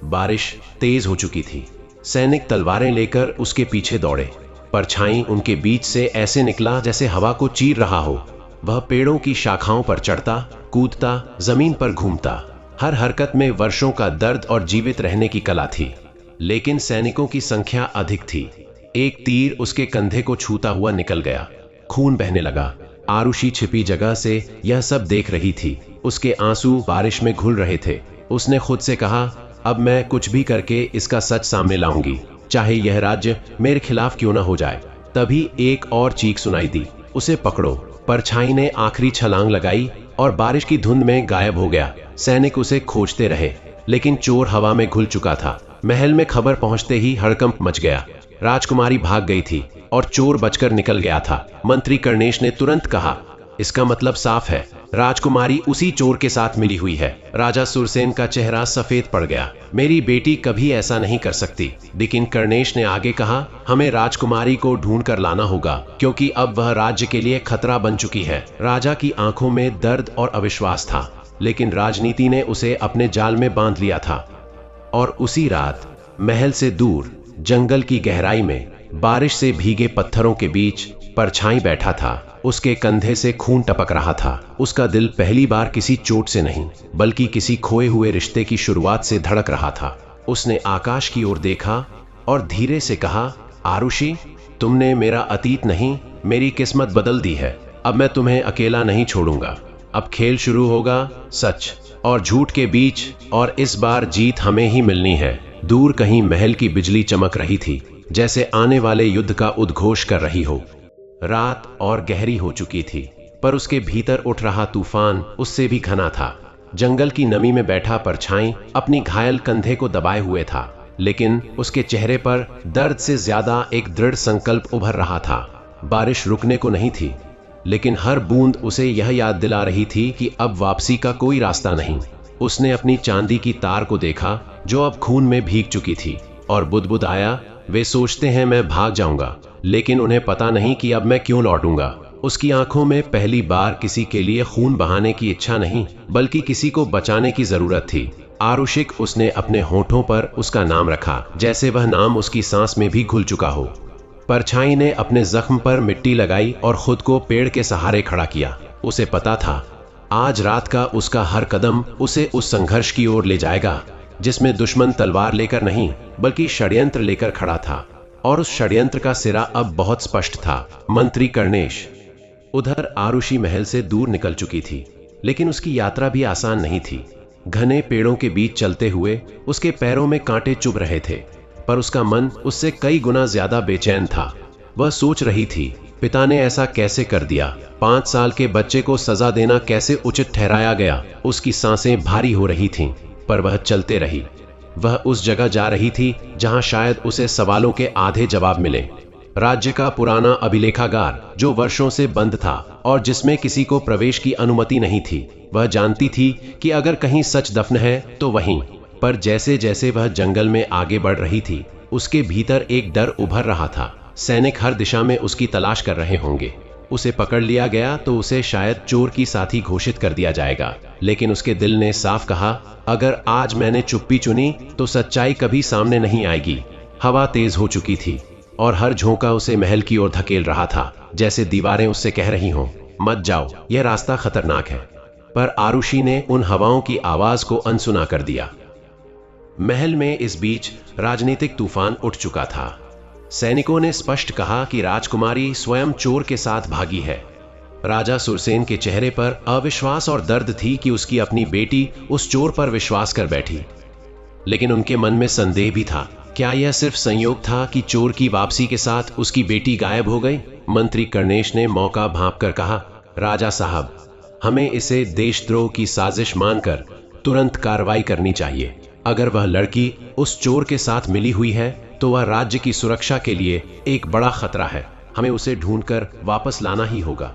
बारिश तेज हो चुकी थी। सैनिक तलवारें लेकर उसके पीछे दौड़े। परछाई उनके बीच से ऐसे निकला जैसे हवा को चीर रहा हो। वह पेड़ों की शाखाओं पर चढ़ता, कूदता, जमीन पर घूमता। हर हरकत में वर्षों का दर्द और जीवित रहने की कला थी। लेकिन सैनिकों की संख्या अधिक थी। एक तीर उसके कंधे को छूता हुआ निकल गया। खून बहने लगा। आरुषि छिपी जगह से यह सब देख रही थी। उसके आंसू बारिश में घुल रहे थे। उसने खुद से कहा, अब मैं कुछ भी करके इसका सच सामने लाऊंगी, चाहे यह राज्य मेरे खिलाफ क्यों न हो जाए। तभी एक और चीख सुनाई दी, उसे पकड़ो। परछाई ने आखिरी छलांग लगाई और बारिश की धुंध में गायब हो गया। सैनिक उसे खोजते रहे, लेकिन चोर हवा में घुल चुका था। महल में खबर पहुंचते ही हड़कंप मच गया। राजकुमारी भाग गई थी और चोर बचकर निकल गया था। मंत्री कर्णेश ने तुरंत कहा, इसका मतलब साफ है, राजकुमारी उसी चोर के साथ मिली हुई है। राजा सुरसेन का चेहरा सफेद पड़ गया। मेरी बेटी कभी ऐसा नहीं कर सकती। लेकिन कर्णेश ने आगे कहा, हमें राजकुमारी को ढूंढ कर लाना होगा, क्योंकि अब वह राज्य के लिए खतरा बन चुकी है। राजा की आंखों में दर्द और अविश्वास था, लेकिन राजनीति ने उसे अपने जाल में बांध लिया था। और उसी रात महल से दूर जंगल की गहराई में बारिश से भीगे पत्थरों के बीच परछाई बैठा था। उसके कंधे से खून टपक रहा था। उसका दिल पहली बार किसी चोट से नहीं, बल्कि किसी खोए हुए रिश्ते की शुरुआत से धड़क रहा था। उसने आकाश की ओर देखा और धीरे से कहा, आरुषि, तुमने मेरा अतीत नहीं, मेरी किस्मत बदल दी है। अब मैं तुम्हें अकेला नहीं छोड़ूंगा। अब खेल शुरू होगा, सच और झूठ के बीच, और इस बार जीत हमें ही मिलनी है। दूर कहीं महल की बिजली चमक रही थी, जैसे आने वाले युद्ध का उद्घोष कर रही हो। रात और गहरी हो चुकी थी, पर उसके भीतर उठ रहा तूफान उससे भी घना था। जंगल की नमी में बैठा परछाई अपनी घायल कंधे को दबाए हुए था, लेकिन उसके चेहरे पर दर्द से ज्यादा एक दृढ़ संकल्प उभर रहा था। बारिश रुकने को नहीं थी, लेकिन हर बूंद उसे यह याद दिला रही थी कि अब वापसी का कोई रास्ता नहीं। उसने अपनी चांदी की तार को देखा, जो अब खून में भीग चुकी थी, और बुदबुदाया, वे सोचते हैं मैं भाग जाऊंगा, लेकिन उन्हें पता नहीं कि अब मैं क्यों लौटूंगा। उसकी आंखों में पहली बार किसी के लिए खून बहाने की इच्छा नहीं, बल्कि किसी को बचाने की जरूरत थी। आरुषिक, उसने अपने होठों पर उसका नाम रखा, जैसे वह नाम उसकी सांस में भी घुल चुका हो। परछाई ने अपने जख्म पर मिट्टी लगाई और खुद को पेड़ के सहारे खड़ा किया। उसे पता था आज रात का उसका हर कदम उसे उस संघर्ष की ओर ले जाएगा जिसमें दुश्मन तलवार लेकर नहीं बल्कि षड्यंत्र लेकर खड़ा था। और उस षड्यंत्र का सिरा अब बहुत स्पष्ट था, मंत्री कर्णेश। उधर आरुषि महल से दूर निकल चुकी थी, लेकिन उसकी यात्रा भी आसान नहीं थी। घने पेड़ों के बीच चलते हुए उसके पैरों में कांटे चुभ रहे थे, पर उसका मन उससे कई गुना ज्यादा बेचैन था। वह सोच रही थी, पिता ने ऐसा कैसे कर दिया? 5 साल के बच्चे को सजा देना कैसे उचित ठहराया गया? उसकी सांसें भारी हो रही थीं, पर वह चलते रही। वह उस जगह जा रही थी जहां शायद उसे सवालों के आधे जवाब मिले। राज्य का पुराना अभिलेखागार, जो वर्षों से बंद था और जिसमें किसी को प्रवेश की अनुमति नहीं थी। वह जानती थी कि अगर कहीं सच दफन है तो वहीं। पर जैसे जैसे वह जंगल में आगे बढ़ रही थी, उसके भीतर एक डर उभर रहा था। सैनिक हर दिशा में उसकी तलाश कर रहे होंगे। उसे पकड़ लिया गया तो उसे शायद चोर की साथी घोषित कर दिया जाएगा। लेकिन उसके दिल ने साफ कहा, अगर आज मैंने चुप्पी चुनी तो सच्चाई कभी सामने नहीं आएगी। हवा तेज हो चुकी थी और हर झोंका उसे महल की ओर धकेल रहा था, जैसे दीवारें उससे कह रही हों, मत जाओ, यह रास्ता खतरनाक है। पर आरुषि ने उन हवाओं की आवाज को अनसुना कर दिया। महल में इस बीच राजनीतिक तूफान उठ चुका था। सैनिकों ने स्पष्ट कहा कि राजकुमारी स्वयं चोर के साथ भागी है। राजा सुरसेन के चेहरे पर अविश्वास और दर्द थी कि उसकी अपनी बेटी उस चोर पर विश्वास कर बैठी। लेकिन उनके मन में संदेह भी था, क्या यह सिर्फ संयोग था कि चोर की वापसी के साथ उसकी बेटी गायब हो गई? मंत्री कर्णेश ने मौका भांपकर कहा, राजा साहब, हमें इसे देशद्रोह की साजिश मानकर तुरंत कार्रवाई करनी चाहिए। अगर वह लड़की उस चोर के साथ मिली हुई है तो वह राज्य की सुरक्षा के लिए एक बड़ा खतरा है। हमें उसे ढूंढकर वापस लाना ही होगा।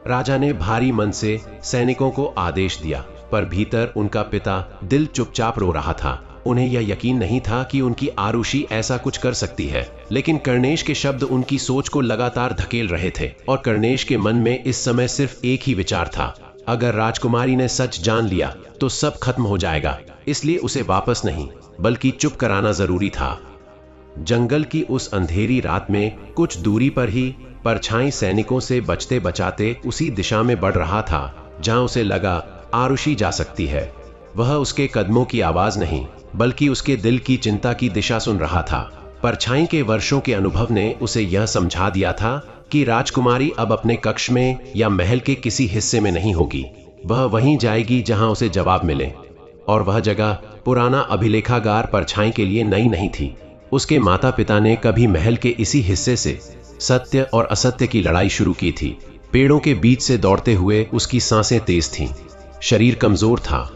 राजा ने भारी मन से सैनिकों को आदेश दिया, पर भीतर उनका पिता दिल चुपचाप रो रहा था। उन्हें यह यकीन नहीं था कि उनकी आरुषि ऐसा कुछ कर सकती है। लेकिन कर्णेश के शब्द उनकी सोच को लगातार धकेल रहे थे और कर्णेश के मन में इस समय सिर्फ एक ही विचार था, अगर राजकुमारी ने सच जान लिया तो सब खत्म हो जाएगा। इसलिए उसे वापस नहीं बल्कि चुप कराना जरूरी था। जंगल की उस अंधेरी रात में कुछ दूरी पर ही परछाई सैनिकों से बचते बचाते उसी दिशा में बढ़ रहा था जहां उसे लगा आरुषि जा सकती है। वह उसके कदमों की आवाज नहीं बल्कि उसके दिल की चिंता की दिशा सुन रहा था। परछाई के वर्षों के अनुभव ने उसे यह समझा दिया था कि राजकुमारी अब अपने कक्ष में या महल के किसी हिस्से में नहीं होगी। वह वहीं जाएगी जहां उसे जवाब मिले। और वह जगह पुराना अभिलेखागार परछाई के लिए नई नहीं थी। उसके माता पिता ने कभी महल के इसी हिस्से से सत्य और असत्य की लड़ाई शुरू की थी। पेड़ों के बीच से दौड़ते हुए उसकी सांसें तेज थीं। शरीर कमजोर था,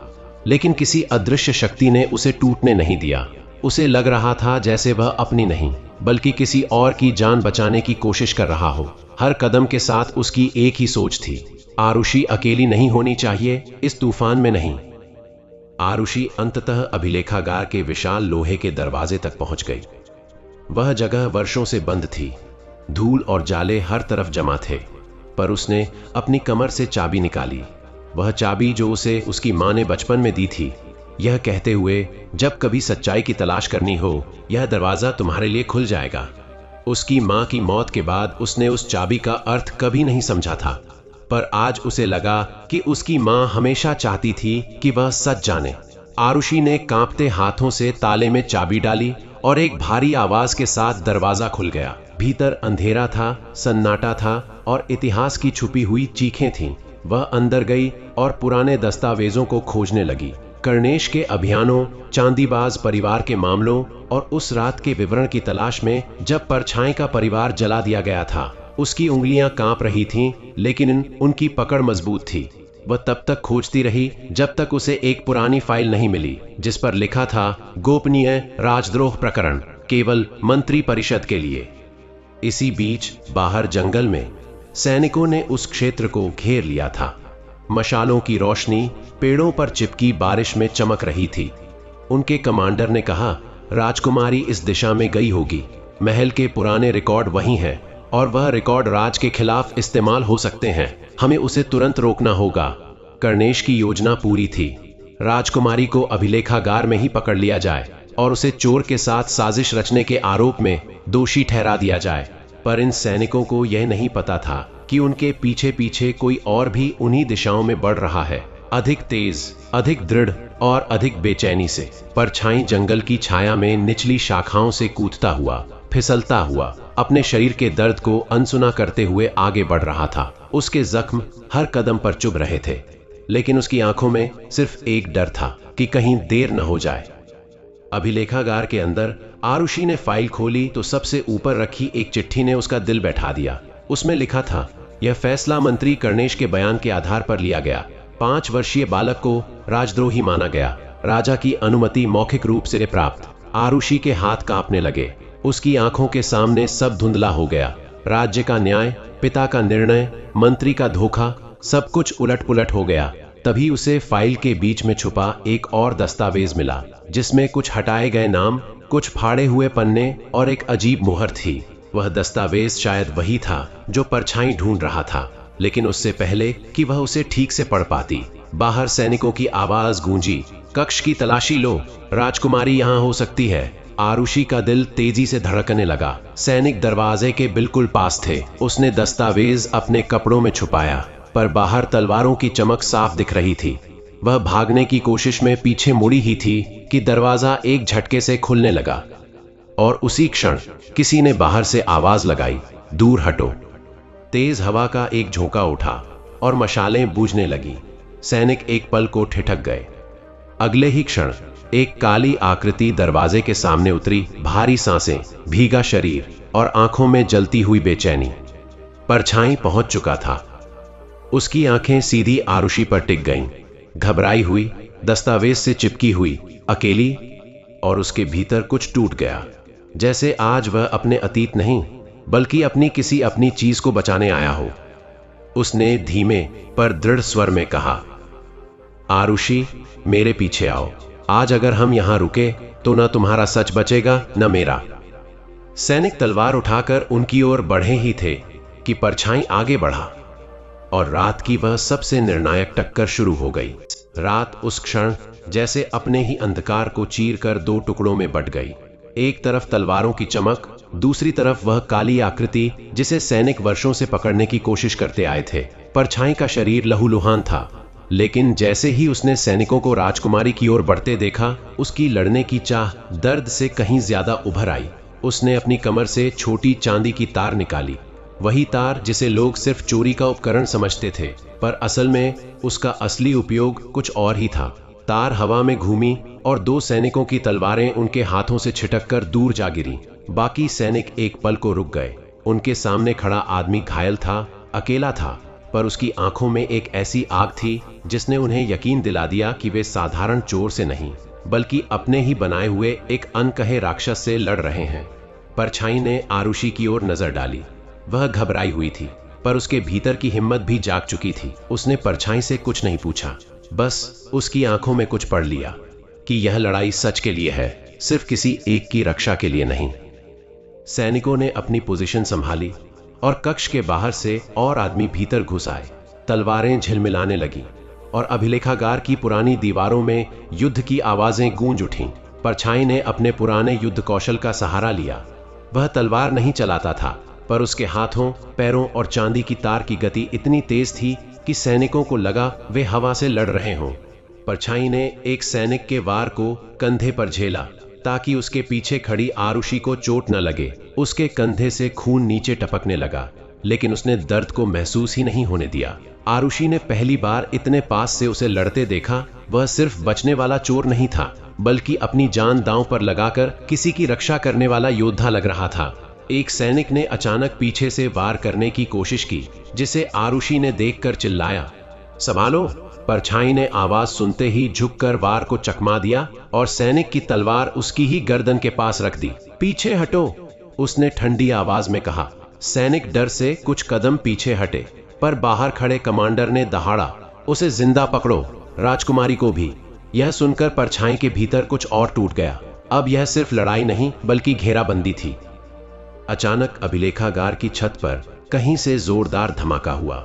लेकिन किसी अदृश्य शक्ति ने उसे टूटने नहीं दिया। उसे लग रहा था जैसे वह अपनी नहीं बल्कि किसी और की जान बचाने की कोशिश कर रहा हो। हर कदम के साथ उसकी एक ही सोच थी, आरुषि अकेली नहीं होनी चाहिए, इस तूफान में नहीं। आरुषि अंततः अभिलेखागार के विशाल लोहे के दरवाजे तक पहुंच गई। वह जगह वर्षों से बंद थी, धूल और जाले हर तरफ जमा थे। पर उसने अपनी कमर से चाबी निकाली, वह चाबी जो उसे उसकी मां ने बचपन में दी थी, यह कहते हुए, जब कभी सच्चाई की तलाश करनी हो, यह दरवाजा तुम्हारे लिए खुल जाएगा। उसकी मां की मौत के बाद उसने उस चाबी का अर्थ कभी नहीं समझा था, पर आज उसे लगा कि उसकी मां हमेशा चाहती थी कि वह सच जाने। आरुषि ने कांपते हाथों से ताले में चाबी डाली और एक भारी आवाज के साथ दरवाजा खुल गया। भीतर अंधेरा था, सन्नाटा था और इतिहास की छुपी हुई चीखें थीं। वह अंदर गई और पुराने दस्तावेजों को खोजने लगी। कर्णेश के अभियानों, चांदीबाज परिवार के मामलों और उस रात के विवरण की तलाश में जब परछाई का परिवार जला दिया गया था। उसकी उंगलियां कांप रही थीं, लेकिन उनकी पकड़ मजबूत थी। वह तब तक खोजती रही जब तक उसे एक पुरानी फाइल नहीं मिली जिस पर लिखा था, गोपनीय राजद्रोह प्रकरण, केवल मंत्री परिषद के लिए। इसी बीच बाहर जंगल में सैनिकों ने उस क्षेत्र को घेर लिया था। मशालों की रोशनी पेड़ों पर चिपकी बारिश में चमक रही थी। उनके कमांडर ने कहा, राजकुमारी इस दिशा में गई होगी, महल के पुराने रिकॉर्ड वहीं हैं। और वह रिकॉर्ड राज के खिलाफ इस्तेमाल हो सकते हैं। हमें उसे तुरंत रोकना होगा। कर्णेश की योजना पूरी थी। राजकुमारी को अभिलेखागार में ही पकड़ लिया जाए और उसे चोर के साथ साजिश रचने के आरोप में दोषी ठहरा दिया जाए। पर इन सैनिकों को यह नहीं पता था कि उनके पीछे पीछे कोई और भी उन्हीं दिशाओं में बढ़ रहा है, अधिक तेज, अधिक दृढ़ और अधिक बेचैनी से। परछाई जंगल की छाया में निचली शाखाओं से कूदता हुआ, फिसलता हुआ, अपने शरीर के दर्द को अनसुना करते हुए आगे बढ़ रहा था। उसके जख्म हर कदम पर चुभ रहे थे, लेकिन उसकी आंखों में सिर्फ एक डर था कि कहीं देर न हो जाए। अभिलेखागार के अंदर आरुषि ने फाइल खोली तो सबसे ऊपर रखी एक चिट्ठी ने उसका दिल बैठा दिया। उसमें लिखा था, यह फैसला मंत्री कर्णेश के बयान के आधार पर लिया गया। 5 वर्षीय बालक को राजद्रोही माना गया। राजा की अनुमति मौखिक रूप से प्राप्त। आरुषि के हाथ कांपने लगे। उसकी आंखों के सामने सब धुंधला हो गया। राज्य का न्याय, पिता का निर्णय, मंत्री का धोखा, सब कुछ उलट पुलट हो गया। तभी उसे फाइल के बीच में छुपा एक और दस्तावेज मिला, जिसमें कुछ हटाए गए नाम, कुछ फाड़े हुए पन्ने और एक अजीब मुहर थी। वह दस्तावेज शायद वही था जो परछाई ढूंढ रहा था, लेकिन उससे पहले कि वह उसे ठीक से पढ़ पाती, बाहर सैनिकों की आवाज गूंजी, कक्ष की तलाशी लो, राजकुमारी यहाँ हो सकती है। आरुषि का दिल तेजी से धड़कने लगा। सैनिक दरवाजे के बिल्कुल पास थे। उसने दस्तावेज अपने कपड़ों में छुपाया, पर बाहर तलवारों की चमक साफ दिख रही थी। वह भागने की कोशिश में पीछे मुड़ी ही थी कि दरवाजा एक झटके से खुलने लगा और उसी क्षण किसी ने बाहर से आवाज लगाई, दूर हटो। तेज हवा का एक झोंका उठा और मशालें बूझने लगी। सैनिक एक पल को ठिठक गए। अगले ही क्षण एक काली आकृति दरवाजे के सामने उतरी, भारी सांसें, भीगा शरीर और आंखों में जलती हुई बेचैनी। परछाई पहुंच चुका था। उसकी आंखें सीधी आरुषि पर टिक गईं, घबराई हुई, दस्तावेज से चिपकी हुई, अकेली। और उसके भीतर कुछ टूट गया, जैसे आज वह अपने अतीत नहीं बल्कि अपनी किसी अपनी चीज को बचाने आया हो। उसने धीमे पर दृढ़ स्वर में कहा, आरुषि, मेरे पीछे आओ। आज अगर हम यहां रुके तो न तुम्हारा सच बचेगा न मेरा। सैनिक तलवार उठाकर उनकी ओर बढ़े ही थे कि परछाई आगे बढ़ा और रात की वह सबसे निर्णायक टक्कर शुरू हो गई। रात उस क्षण जैसे अपने ही अंधकार को चीरकर 2 टुकड़ों में बंट गई। एक तरफ तलवारों की चमक, दूसरी तरफ वह काली आकृति जिसे सैनिक वर्षों से पकड़ने की कोशिश करते आए थे। परछाई का शरीर लहूलुहान था, लेकिन जैसे ही उसने सैनिकों को राजकुमारी की ओर बढ़ते देखा, उसकी लड़ने की चाह दर्द से कहीं ज्यादा उभर आई। उसने अपनी कमर से छोटी चांदी की तार निकाली, वही तार जिसे लोग सिर्फ चोरी का उपकरण समझते थे, पर असल में उसका असली उपयोग कुछ और ही था। तार हवा में घूमी और 2 सैनिकों की तलवारें उनके हाथों से छिटककर दूर जा गिरी। बाकी सैनिक एक पल को रुक गए। उनके सामने खड़ा आदमी घायल था, अकेला था, पर उसकी आंखों में एक ऐसी आग थी जिसने उन्हें यकीन दिला दिया कि वे साधारण चोर से नहीं बल्कि अपने ही बनाए हुए एक अनकहे राक्षस से लड़ रहे हैं। परछाई ने आरुषि की ओर नजर डाली। वह घबराई हुई थी, पर उसके भीतर की हिम्मत भी जाग चुकी थी। उसने परछाई से कुछ नहीं पूछा, बस उसकी आंखों में कुछ पढ़ लिया कि यह लड़ाई सच के लिए है, सिर्फ किसी एक की रक्षा के लिए नहीं। सैनिकों ने अपनी पोजीशन संभाली और कक्ष के बाहर से और आदमी भीतर घुस आए। तलवारें झिलमिलाने लगी और अभिलेखागार की पुरानी दीवारों में युद्ध की आवाजें गूंज उठीं। परछाई ने अपने पुराने युद्ध कौशल का सहारा लिया। वह तलवार नहीं चलाता था, पर उसके हाथों, पैरों और चांदी की तार की गति इतनी तेज थी कि सैनिकों को लगा वे हवा से लड़ रहे हों। परछाई ने एक सैनिक के वार को कंधे पर झेला ताकि उसके पीछे खड़ी आरुषि को चोट न लगे। उसके कंधे से खून नीचे टपकने लगा, लेकिन उसने दर्द को महसूस ही नहीं होने दिया। आरुषि ने पहली बार इतने पास से उसे लड़ते देखा। वह सिर्फ बचने वाला चोर नहीं था, बल्कि अपनी जान दांव पर लगाकर किसी की रक्षा करने वाला योद्धा लग रहा था। एक सैनिक ने अचानक पीछे से वार करने की कोशिश की, जिसे आरुषि ने देखकर चिल्लाया, संभालो। परछाई ने आवाज सुनते ही झुककर वार को चकमा दिया और सैनिक की तलवार उसकी ही गर्दन के पास रख दी। पीछे हटो, उसने ठंडी आवाज में कहा। सैनिक डर से कुछ कदम पीछे हटे, पर बाहर खड़े कमांडर ने दहाड़ा, उसे जिंदा पकड़ो, राजकुमारी को भी। यह सुनकर परछाई के भीतर कुछ और टूट गया। अब यह सिर्फ लड़ाई नहीं बल्कि घेराबंदी थी। अचानक अभिलेखागार की छत पर कहीं से जोरदार धमाका हुआ।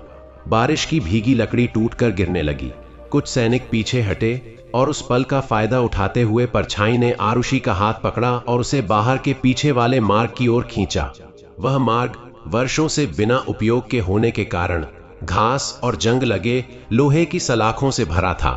बारिश की भीगी लकड़ी टूटकर गिरने लगी। कुछ सैनिक पीछे हटे और उस पल का फायदा उठाते हुए परछाई ने आरुषि का हाथ पकड़ा और उसे बाहर के पीछे वाले मार्ग की ओर खींचा। वह मार्ग वर्षों से बिना उपयोग के होने के कारण घास और जंग लगे लोहे की सलाखों से भरा था।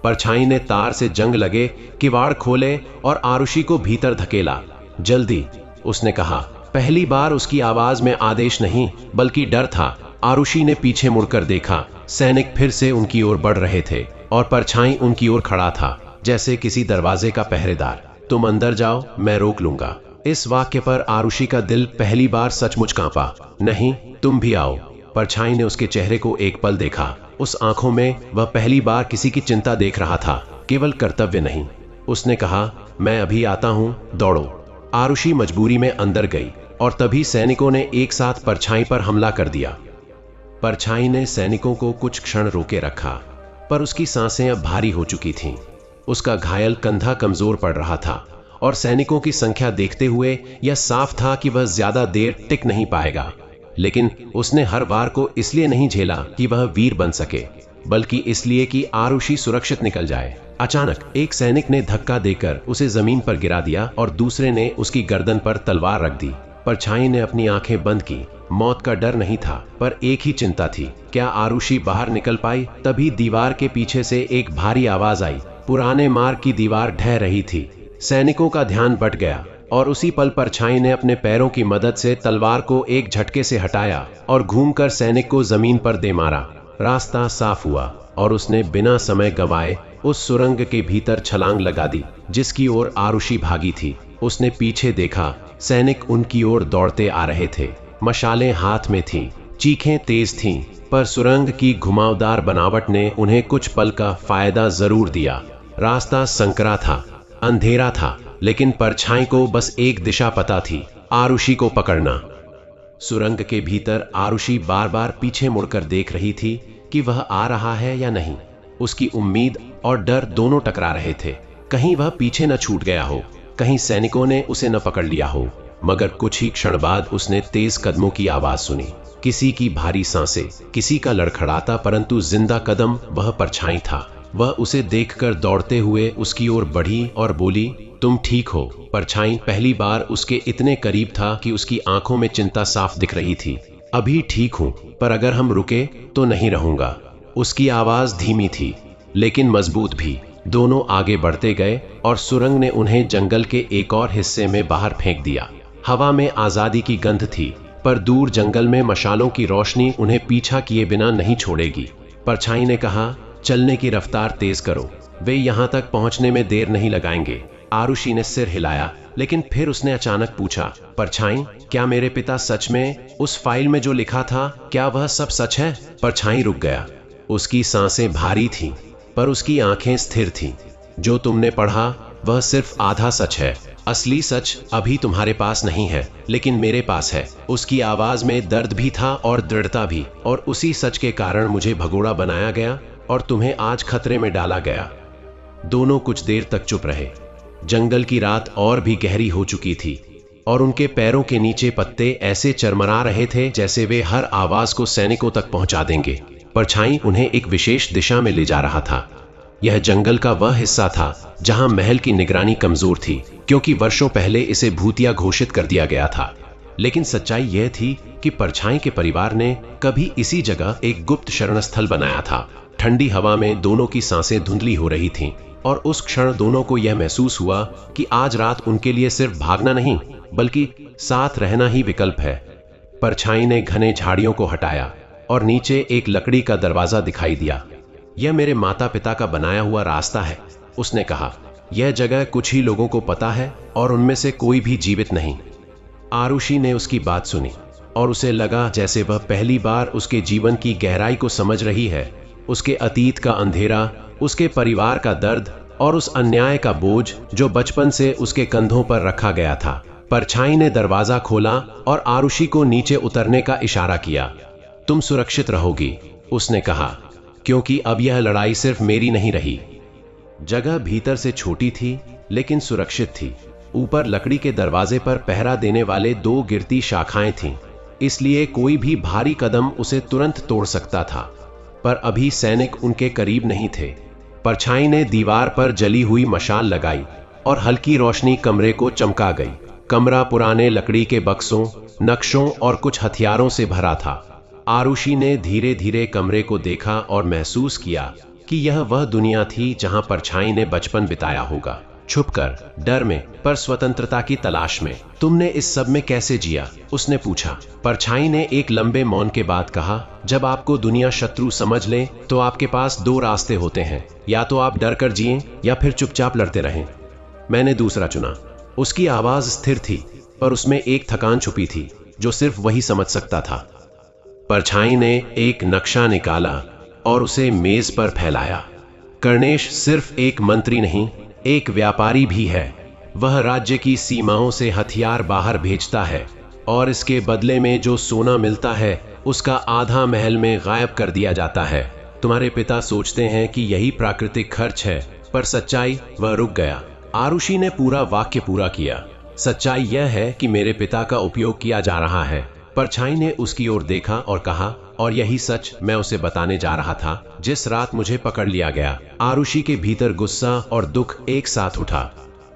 परछाई ने तार से जंग लगे किवाड़ खोले और आरुषि को भीतर धकेला। जल्दी, उसने कहा। पहली बार उसकी आवाज में आदेश नहीं बल्कि डर था। आरुषि ने पीछे मुड़कर देखा। सैनिक फिर से उनकी ओर बढ़ रहे थे और परछाई उनकी ओर खड़ा था, जैसे किसी दरवाजे का पहरेदार। तुम अंदर जाओ, मैं रोक लूंगा। इस वाक्य पर आरुषि का दिल पहली बार सचमुच कांपा। नहीं, तुम भी आओ। परछाई ने उसके चेहरे को एक पल देखा। उस आंखों में वह पहली बार किसी की चिंता देख रहा था, केवल कर्तव्य नहीं। उसने कहा, मैं अभी आता हूं, दौड़ो। आरुषि मजबूरी में अंदर गई और तभी सैनिकों ने एक साथ परछाई पर हमला कर दिया। परछाई ने सैनिकों को कुछ क्षण रोके रखा, पर उसकी सांसें अब भारी हो चुकी थीं। उसका घायल कंधा कमजोर पड़ रहा था और सैनिकों की संख्या देखते हुए यह साफ था कि वह ज्यादा देर टिक नहीं पाएगा। लेकिन उसने हर वार को इसलिए नहीं झेला कि वह वीर बन सके, बल्कि इसलिए कि आरुषि सुरक्षित निकल जाए। अचानक एक सैनिक ने धक्का देकर उसे जमीन पर गिरा दिया और दूसरे ने उसकी गर्दन पर तलवार रख दी। परछाई ने अपनी आंखें बंद की। मौत का डर नहीं था, पर एक ही चिंता थी, क्या आरुषि बाहर निकल पाई। तभी दीवार के पीछे से एक भारी आवाज आई। पुराने मार्ग की दीवार ढह रही थी। सैनिकों का ध्यान बट गया और उसी पल परछाई ने अपने पैरों की मदद से तलवार को एक झटके से हटाया और घूमकर सैनिक को जमीन पर दे मारा। रास्ता साफ हुआ और उसने बिना समय गंवाए उस सुरंग के भीतर छलांग लगा दी, जिसकी ओर आरुषि भागी थी। उसने पीछे देखा, सैनिक उनकी ओर दौड़ते आ रहे थे। मशालें हाथ में थीं, चीखें तेज थीं, पर सुरंग की घुमावदार बनावट ने उन्हें कुछ पल का फायदा जरूर दिया। रास्ता संकरा था, अंधेरा था, लेकिन परछाई को बस एक दिशा पता थी, आरुषि को पकड़ना। सुरंग के भीतर आरुषि बार बार पीछे मुड़कर देख रही थी कि वह आ रहा है या नहीं। उसकी उम्मीद और डर दोनों टकरा रहे थे। कहीं वह पीछे न छूट गया हो, कहीं सैनिकों ने उसे न पकड़ लिया हो। मगर कुछ ही क्षण बाद उसने तेज कदमों की आवाज सुनी, किसी की भारी सांसें, किसी का लड़खड़ाता परंतु जिंदा कदम। वह परछाई था। वह उसे देखकर दौड़ते हुए उसकी ओर बढ़ी और बोली, तुम ठीक हो। परछाई पहली बार उसके इतने करीब था कि उसकी आंखों में चिंता साफ दिख रही थी। अभी ठीक हूं, पर अगर हम रुके तो नहीं रहूंगा। उसकी आवाज धीमी थी लेकिन मजबूत भी। दोनों आगे बढ़ते गए और सुरंग ने उन्हें जंगल के एक और हिस्से में बाहर फेंक दिया। हवा में आजादी की गंध थी, पर दूर जंगल में मशालों की रोशनी उन्हें पीछा किए बिना नहीं छोड़ेगी। परछाई ने कहा, चलने की रफ्तार तेज करो, वे यहां तक पहुंचने में देर नहीं लगाएंगे। आरुषि ने सिर हिलाया, लेकिन फिर उसने अचानक पूछा, परछाई, क्या मेरे पिता सच में उस फाइल में जो लिखा था, क्या वह सब सच है? परछाई रुक गया। उसकी सांसें भारी थीं, पर उसकी आंखें स्थिर थीं। जो तुमने पढ़ा वह सिर्फ आधा सच है। असली सच अभी तुम्हारे पास नहीं है, लेकिन मेरे पास है। उसकी आवाज में दर्द भी था और दृढ़ता भी, और उसी सच के कारण मुझे भगोड़ा बनाया गया और तुम्हें आज खतरे में डाला गया। दोनों कुछ देर तक चुप रहे। जंगल की रात और भी गहरी हो चुकी थी और उनके पैरों के नीचे पत्ते ऐसे चरमरा रहे थे जैसे वे हर आवाज को सैनिकों तक पहुंचा देंगे। परछाई उन्हें एक विशेष दिशा में ले जा रहा था। यह जंगल का वह हिस्सा था जहां महल की निगरानी कमजोर थी, क्योंकि वर्षों पहले इसे भूतिया घोषित कर दिया गया था। लेकिन सच्चाई यह थी कि परछाई के परिवार ने कभी इसी जगह एक गुप्त शरणस्थल बनाया था। ठंडी हवा में दोनों की सांसें धुंधली हो रही थीं और उस क्षण दोनों को यह महसूस हुआ कि आज रात उनके लिए सिर्फ भागना नहीं, बल्कि साथ रहना ही विकल्प है। परछाई ने घने झाड़ियों को हटाया और नीचे एक लकड़ी का दरवाजा दिखाई दिया। यह मेरे माता पिता का बनाया हुआ रास्ता है, उसने कहा। यह जगह कुछ ही लोगों को पता है और उनमें से कोई भी जीवित नहीं। आरुषि ने उसकी बात सुनी और उसे लगा जैसे वह पहली बार उसके जीवन की गहराई को समझ रही है। उसके अतीत का अंधेरा, उसके परिवार का दर्द और उस अन्याय का बोझ जो बचपन से उसके कंधों पर रखा गया था। परछाई ने दरवाजा खोला और आरुषि को नीचे उतरने का इशारा किया। तुम सुरक्षित रहोगी, उसने कहा, क्योंकि अब यह लड़ाई सिर्फ मेरी नहीं रही। जगह भीतर से छोटी थी लेकिन सुरक्षित थी। ऊपर लकड़ी के दरवाजे पर पहरा देने वाले 2 गिरती शाखाएं थीं, इसलिए कोई भी भारी कदम उसे तुरंत तोड़ सकता था। पर अभी सैनिक उनके करीब नहीं थे। परछाई ने दीवार पर जली हुई मशाल लगाई और हल्की रोशनी कमरे को चमका गई। कमरा पुराने लकड़ी के बक्सों, नक्शों और कुछ हथियारों से भरा था। आरुषि ने धीरे धीरे कमरे को देखा और महसूस किया कि यह वह दुनिया थी जहां परछाई ने बचपन बिताया होगा, छुपकर, डर में, पर स्वतंत्रता की तलाश में। तुमने इस सब में कैसे जिया? उसने पूछा। परछाई ने एक लंबे मौन के बाद कहा, जब आपको दुनिया शत्रु समझ ले तो आपके पास 2 रास्ते होते हैं, या तो आप डर कर जिएं या फिर चुपचाप लड़ते रहें। मैंने दूसरा चुना। उसकी आवाज स्थिर थी, पर उसमें एक थकान छुपी थी जो सिर्फ वही समझ सकता था। परछाई ने एक नक्शा निकाला और उसे मेज पर फैलाया। कर्णेश सिर्फ एक मंत्री नहीं, एक व्यापारी भी है। वह राज्य की सीमाओं से हथियार बाहर भेजता है और इसके बदले में जो सोना मिलता है उसका आधा महल में गायब कर दिया जाता है। तुम्हारे पिता सोचते हैं कि यही प्राकृतिक खर्च है, पर सच्चाई। वह रुक गया। आरुषि ने पूरा वाक्य पूरा किया। सच्चाई यह है कि मेरे पिता का उपयोग किया जा रहा है। परछाई ने उसकी ओर देखा और कहा, और यही सच मैं उसे बताने जा रहा था जिस रात मुझे पकड़ लिया गया। आरुषि के भीतर गुस्सा और दुख एक साथ उठा।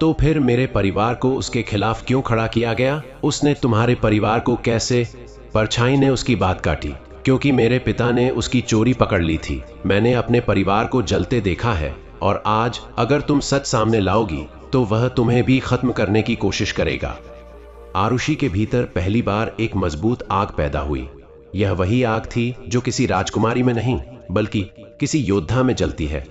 तो फिर मेरे परिवार को उसके खिलाफ क्यों खड़ा किया गया? उसने तुम्हारे परिवार को कैसे? परछाई ने उसकी बात काटी। क्योंकि मेरे पिता ने उसकी चोरी पकड़ ली थी। मैंने अपने परिवार को जलते देखा है, और आज अगर तुम सच सामने लाओगी तो वह तुम्हें भी खत्म करने की कोशिश करेगा। आरुषि के भीतर पहली बार एक मजबूत आग पैदा हुई। यह वही आग थी जो किसी राजकुमारी में नहीं, बल्कि किसी योद्धा में जलती है।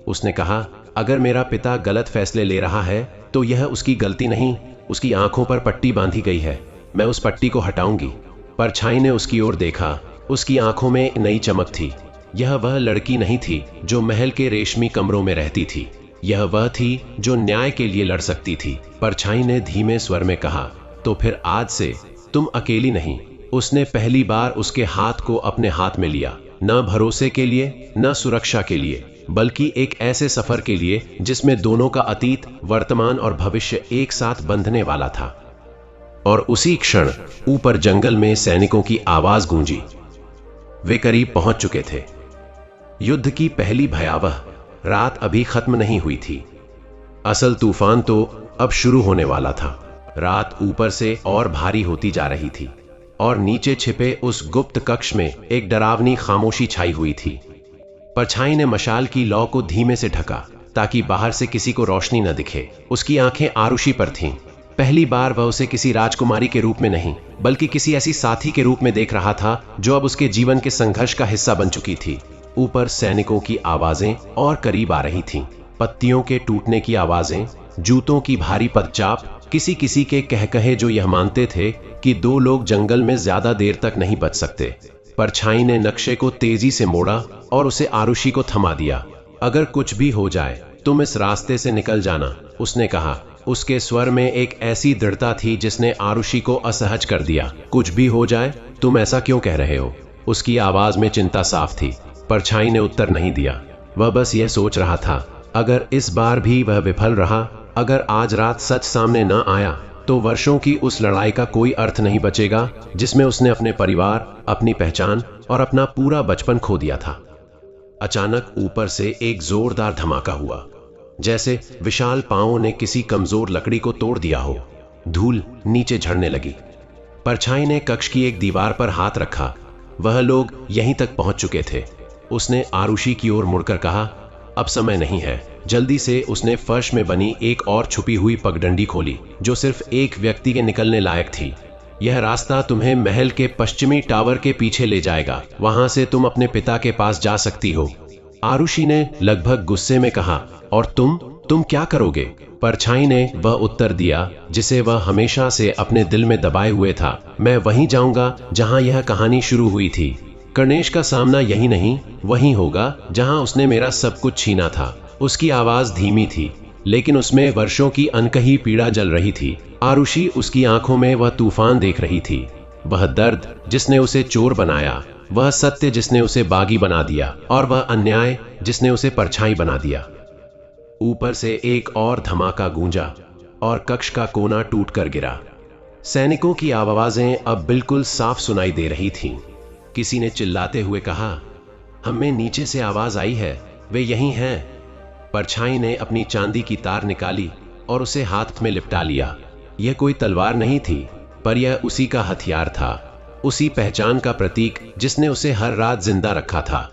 उसने कहा, अगर मेरा पिता गलत फैसले ले रहा है तो यह उसकी गलती नहीं, उसकी आंखों पर पट्टी बांधी गई है। मैं उस पट्टी को हटाऊंगी। परछाई ने उसकी ओर देखा। उसकी आंखों में एक नई चमक थी। यह वह लड़की नहीं थी जो महल के रेशमी कमरों में रहती थी। यह वह थी जो न्याय के लिए लड़ सकती थी। परछाई ने धीमे स्वर में कहा, तो फिर आज से तुम अकेली नहीं। उसने पहली बार उसके हाथ को अपने हाथ में लिया, न भरोसे के लिए, न सुरक्षा के लिए, बल्कि एक ऐसे सफर के लिए जिसमें दोनों का अतीत, वर्तमान और भविष्य एक साथ बंधने वाला था। और उसी क्षण ऊपर जंगल में सैनिकों की आवाज गूंजी। वे करीब पहुंच चुके थे। युद्ध की पहली भयावह रात अभी खत्म नहीं हुई थी। असल तूफान तो अब शुरू होने वाला था। रात ऊपर से और भारी होती जा रही थी, और नीचे छिपे उस गुप्त कक्ष में एक डरावनी खामोशी छाई हुई थी। परछाई ने मशाल की लौ को धीमे से ढका ताकि बाहर से किसी को रोशनी न दिखे। उसकी आंखें आरुषि पर थीं। पहली बार वह उसे किसी राजकुमारी के रूप में नहीं, बल्कि किसी ऐसी साथी के रूप में देख रहा था जो अब उसके जीवन के संघर्ष का हिस्सा बन चुकी थी। ऊपर सैनिकों की आवाजें और करीब आ रही थीं। पत्तियों के टूटने की आवाजें, जूतों की भारी पदचाप, किसी किसी के कहकहे जो यह मानते थे कि 2 लोग जंगल में ज्यादा देर तक नहीं बच सकते। परछाई ने नक्शे को तेजी से मोड़ा और उसे आरुषि को थमा दिया। अगर कुछ भी हो जाए तुम इस रास्ते से निकल जाना, उसने कहा। उसके स्वर में एक ऐसी दृढ़ता थी जिसने आरुषि को असहज कर दिया। कुछ भी हो जाए? तुम ऐसा क्यों कह रहे हो? उसकी आवाज में चिंता साफ थी। परछाई ने उत्तर नहीं दिया। वह बस यह सोच रहा था, अगर इस बार भी वह विफल रहा, अगर आज रात सच सामने न आया, तो वर्षों की उस लड़ाई का कोई अर्थ नहीं बचेगा जिसमें उसने अपने परिवार, अपनी पहचान और अपना पूरा बचपन खो दिया था। अचानक ऊपर से एक जोरदार धमाका हुआ, जैसे विशाल पांवों ने किसी कमजोर लकड़ी को तोड़ दिया हो। धूल नीचे झड़ने लगी। परछाई ने कक्ष की एक दीवार पर हाथ रखा। वह लोग यहीं तक पहुंच चुके थे। उसने आरुषि की ओर मुड़कर कहा, अब समय नहीं है। जल्दी से उसने फर्श में बनी एक और छुपी हुई पगडंडी खोली जो सिर्फ एक व्यक्ति के निकलने लायक थी। यह रास्ता तुम्हें महल के पश्चिमी टावर के पीछे ले जाएगा। वहां से तुम अपने पिता के पास जा सकती हो। आरुषि ने लगभग गुस्से में कहा, और तुम क्या करोगे? परछाई ने वह उत्तर दिया जिसे वह हमेशा से अपने दिल में दबाए हुए था, मैं वहीं जाऊंगा जहां यह कहानी शुरू हुई थी। कर्णेश का सामना यही नहीं, वहीं होगा जहां उसने मेरा सब कुछ छीना था। उसकी आवाज धीमी थी, लेकिन उसमें वर्षों की अनकही पीड़ा जल रही थी। आरुषि उसकी आंखों में वह तूफान देख रही थी। वह दर्द जिसने उसे चोर बनाया, वह सत्य जिसने उसे बागी बना दिया, और वह अन्याय जिसने उसे परछाई बना दिया। ऊपर से एक और धमाका गूंजा। और कक्ष का कोना टूट कर गिरा। सैनिकों की आवाजें अब बिल्कुल साफ सुनाई दे रही थीं। किसी ने चिल्लाते हुए कहा, हमें नीचे से आवाज आई है, वे यहीं हैं। परछाई ने अपनी चांदी की तार निकाली और उसे हाथ में लिपटा लिया। यह कोई तलवार नहीं थी, पर यह उसी का हथियार था, उसी पहचान का प्रतीक जिसने उसे हर रात जिंदा रखा था।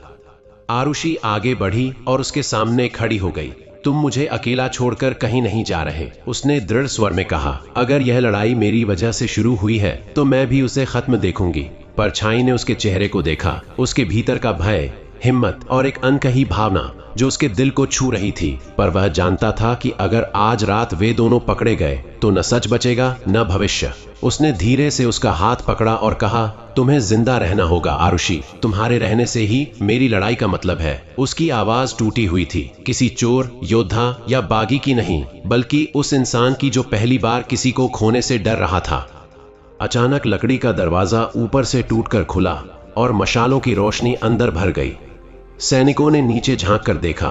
आरुषि आगे बढ़ी और उसके सामने खड़ी हो गई। तुम मुझे अकेला छोड़कर कहीं नहीं जा रहे, उसने दृढ़ स्वर में कहा। अगर यह लड़ाई मेरी वजह से शुरू हुई है तो मैं भी उसे खत्म देखूंगी। परछाई ने उसके चेहरे को देखा, उसके भीतर का भय, हिम्मत और एक अनकही भावना जो उसके दिल को छू रही थी। पर वह जानता था कि अगर आज रात वे दोनों पकड़े गए तो न सच बचेगा न भविष्य। उसने धीरे से उसका हाथ पकड़ा और कहा, तुम्हें जिंदा रहना होगा आरुषि, तुम्हारे रहने से ही मेरी लड़ाई का मतलब है। उसकी आवाज टूटी हुई थी, किसी चोर, योद्धा या बागी की नहीं, बल्कि उस इंसान की जो पहली बार किसी को खोने से डर रहा था। अचानक लकड़ी का दरवाजा ऊपर से टूटकर खुला और मशालों की रोशनी अंदर भर गई। सैनिकों ने नीचे झांक कर देखा,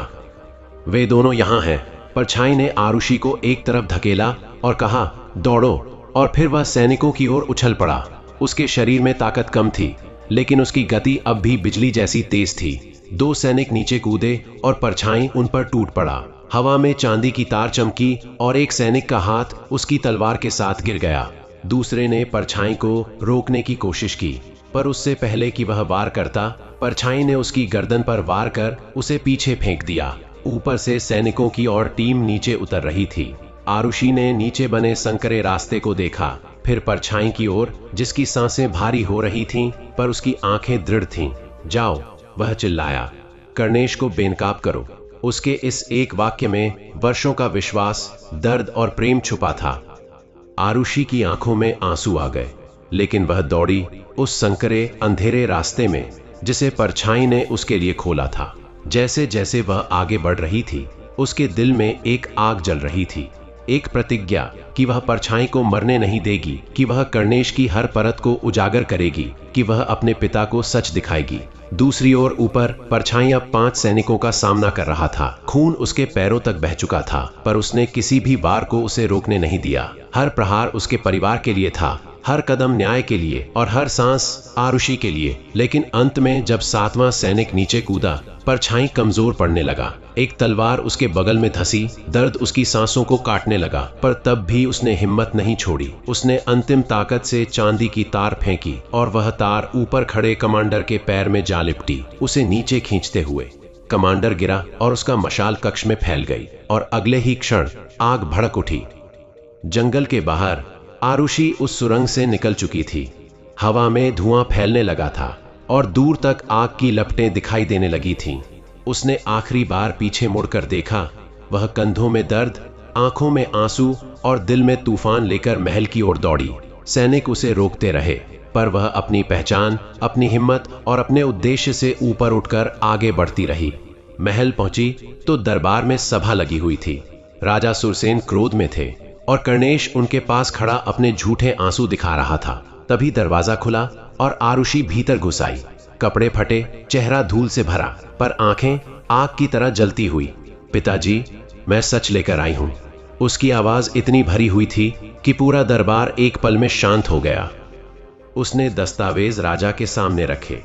वे दोनों यहां हैं। परछाई ने आरुषि को एक तरफ धकेला और कहा, दौड़ो। और फिर वह सैनिकों की ओर उछल पड़ा। उसके शरीर में ताकत कम थी, लेकिन उसकी गति अब भी बिजली जैसी तेज थी। दो सैनिक नीचे कूदे और परछाई उन पर टूट पड़ा। हवा में चांदी की तार चमकी और एक सैनिक का हाथ उसकी तलवार के साथ गिर गया। दूसरे ने परछाई को रोकने की कोशिश की, पर उससे पहले कि वह वार करता, परछाई ने उसकी गर्दन पर वार कर उसे पीछे फेंक दिया। ऊपर से सैनिकों की और टीम नीचे उतर रही थी। आरुषि ने नीचे बने संकरे रास्ते को देखा, फिर परछाई की ओर, जिसकी सांसें भारी हो रही थीं, पर उसकी आंखें दृढ़ थीं। जाओ, वह चिल्लाया, कर्णेश को बेनकाब करो। उसके इस एक वाक्य में वर्षों का विश्वास, दर्द और प्रेम छुपा था। आरुषि की आंखों में आंसू आ गए, लेकिन वह दौड़ी उस संकरे अंधेरे रास्ते में जिसे परछाई ने उसके लिए खोला था। जैसे जैसे वह आगे बढ़ रही थी, उसके दिल में एक आग जल रही थी, एक प्रतिज्ञा कि वह परछाई को मरने नहीं देगी, कि वह कर्णेश की हर परत को उजागर करेगी, कि वह अपने पिता को सच दिखाएगी। दूसरी ओर ऊपर परछाई अब 5 सैनिकों का सामना कर रहा था। खून उसके पैरों तक बह चुका था, पर उसने किसी भी वार को उसे रोकने नहीं दिया। हर प्रहार उसके परिवार के लिए था, हर कदम न्याय के लिए और हर सांस आरुषि के लिए। लेकिन अंत में जब 7वां सैनिक नीचे कूदा, परछाई कमजोर पड़ने लगा। एक तलवार उसके बगल में धंसी, दर्द उसकी सांसों को काटने लगा, पर तब भी उसने हिम्मत नहीं छोड़ी। उसने अंतिम ताकत से चांदी की तार फेंकी और वह तार ऊपर खड़े कमांडर के पैर में जा लिपटी, उसे नीचे खींचते हुए। कमांडर गिरा और उसका मशाल कक्ष में फैल गई और अगले ही क्षण आग भड़क उठी। जंगल के बाहर आरुषि उस सुरंग से निकल चुकी थी। हवा में धुआं फैलने लगा था और दूर तक आग की लपटें दिखाई देने लगी थीं। उसने आखिरी बार पीछे मुड़कर देखा। वह कंधों में दर्द, आंखों में आंसू और दिल में तूफान लेकर महल की ओर दौड़ी। सैनिक उसे रोकते रहे, पर वह अपनी पहचान, अपनी हिम्मत और अपने उद्देश्य से ऊपर उठकर आगे बढ़ती रही। महल पहुंची तो दरबार में सभा लगी हुई थी। राजा सुरसेन क्रोध में थे और कर्णेश उनके पास खड़ा अपने झूठे आंसू दिखा रहा था। तभी दरवाजा खुला और आरुषि भीतर घुस आई। कपड़े फटे, चेहरा धूल से भरा, पर आंखें आग की तरह जलती हुई। पिताजी, मैं सच लेकर आई हूं। उसकी आवाज इतनी भरी हुई थी कि पूरा दरबार एक पल में शांत हो गया। उसने दस्तावेज राजा के सामने रखे।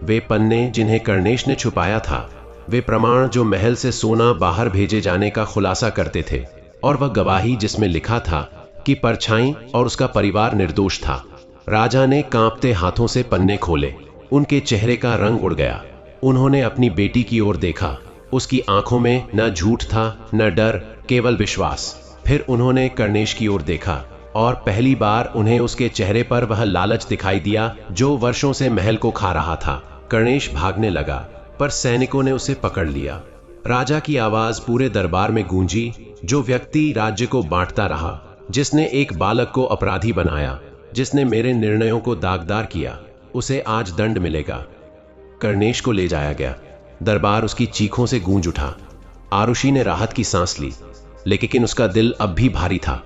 वे पन्ने जिन्हें कर्णेश ने छुपाया था, वे प्रमाण जो महल से सोना बाहर भेजे जाने का खुलासा करते थे, और वह गवाही जिसमें लिखा था कि परछाई और उसका परिवार निर्दोष था। राजा ने कांपते हाथों से पन्ने खोले। उनके चेहरे का रंग उड़ गया। उन्होंने अपनी बेटी की ओर देखा। उसकी आंखों में न झूठ था, न डर, केवल विश्वास। फिर उन्होंने कर्णेश की ओर देखा और पहली बार उन्हें उसके चेहरे पर वह लालच दिखाई दिया जो वर्षों से महल को खा रहा था। कर्णेश भागने लगा, पर सैनिकों ने उसे पकड़ लिया। राजा की आवाज पूरे दरबार में गूंजी, जो व्यक्ति राज्य को बांटता रहा, जिसने एक बालक को अपराधी बनाया, जिसने मेरे निर्णयों को दागदार किया, उसे आज दंड मिलेगा। कर्णेश को ले जाया गया। दरबार उसकी चीखों से गूंज उठा। आरुषि ने राहत की सांस ली, लेकिन उसका दिल अब भी भारी था।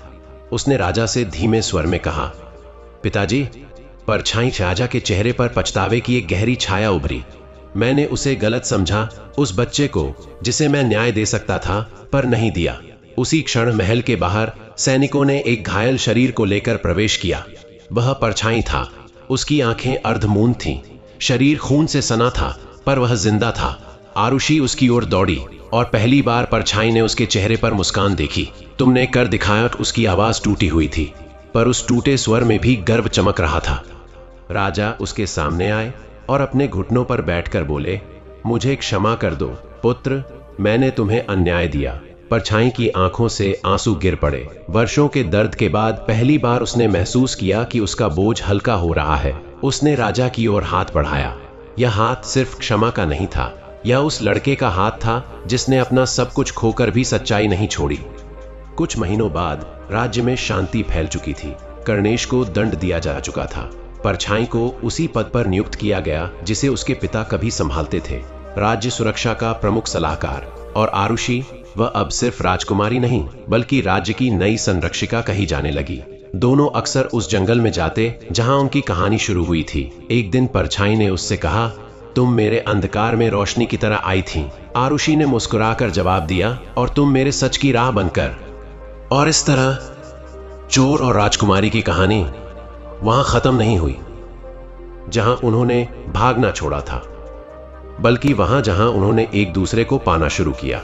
उसने राजा से धीमे स्वर में कहा, पिताजी। परछाई राजा के चेहरे पर पछतावे की एक गहरी छाया उभरी। मैंने उसे गलत समझा, उस बच्चे को जिसे मैं न्याय दे सकता था, पर नहीं दिया। उसी क्षण महल के बाहर सैनिकों ने एक घायल शरीर को लेकर प्रवेश किया। वह परछाई था। उसकी आंखें अर्धमूंद थीं। शरीर खून से सना था, पर वह जिंदा था। आरुषि उसकी ओर दौड़ी और पहली बार परछाई ने उसके चेहरे पर मुस्कान देखी। तुमने कर दिखाया। उसकी आवाज टूटी हुई थी, पर उस टूटे स्वर में भी गर्व चमक रहा था। राजा उसके सामने आए और अपने घुटनों पर बैठकर बोले, मुझे क्षमा कर दो पुत्र, मैंने तुम्हें अन्याय दिया। परछाई की आंखों से आंसू गिर पड़े। वर्षों के दर्द के बाद पहली बार उसने महसूस किया कि उसका बोझ हल्का हो रहा है। उसने राजा की ओर हाथ बढ़ाया। यह हाथ सिर्फ क्षमा का नहीं था, यह उस लड़के का हाथ था जिसने अपना सब कुछ खोकर भी सच्चाई नहीं छोड़ी। कुछ महीनों बाद राज्य में शांति फैल चुकी थी। कर्णेश को दंड दिया जा चुका था। परछाई को उसी पद पर नियुक्त किया गया जिसे उसके पिता कभी संभालते थे, राज्य सुरक्षा का प्रमुख सलाहकार। और आरुषि, वह अब सिर्फ राजकुमारी नहीं बल्कि राज्य की नई संरक्षिका कही जाने लगी। दोनों अक्सर उस जंगल में जाते जहां उनकी कहानी शुरू हुई थी। एक दिन परछाई ने उससे कहा, तुम मेरे अंधकार में रोशनी की तरह आई थी। आरुषि ने मुस्कुराकर जवाब दिया, और तुम मेरे सच की राह बनकर। और इस तरह चोर और राजकुमारी की कहानी वहां खत्म नहीं हुई जहां उन्होंने भागना छोड़ा था, बल्कि वहां जहां उन्होंने एक दूसरे को पाना शुरू किया।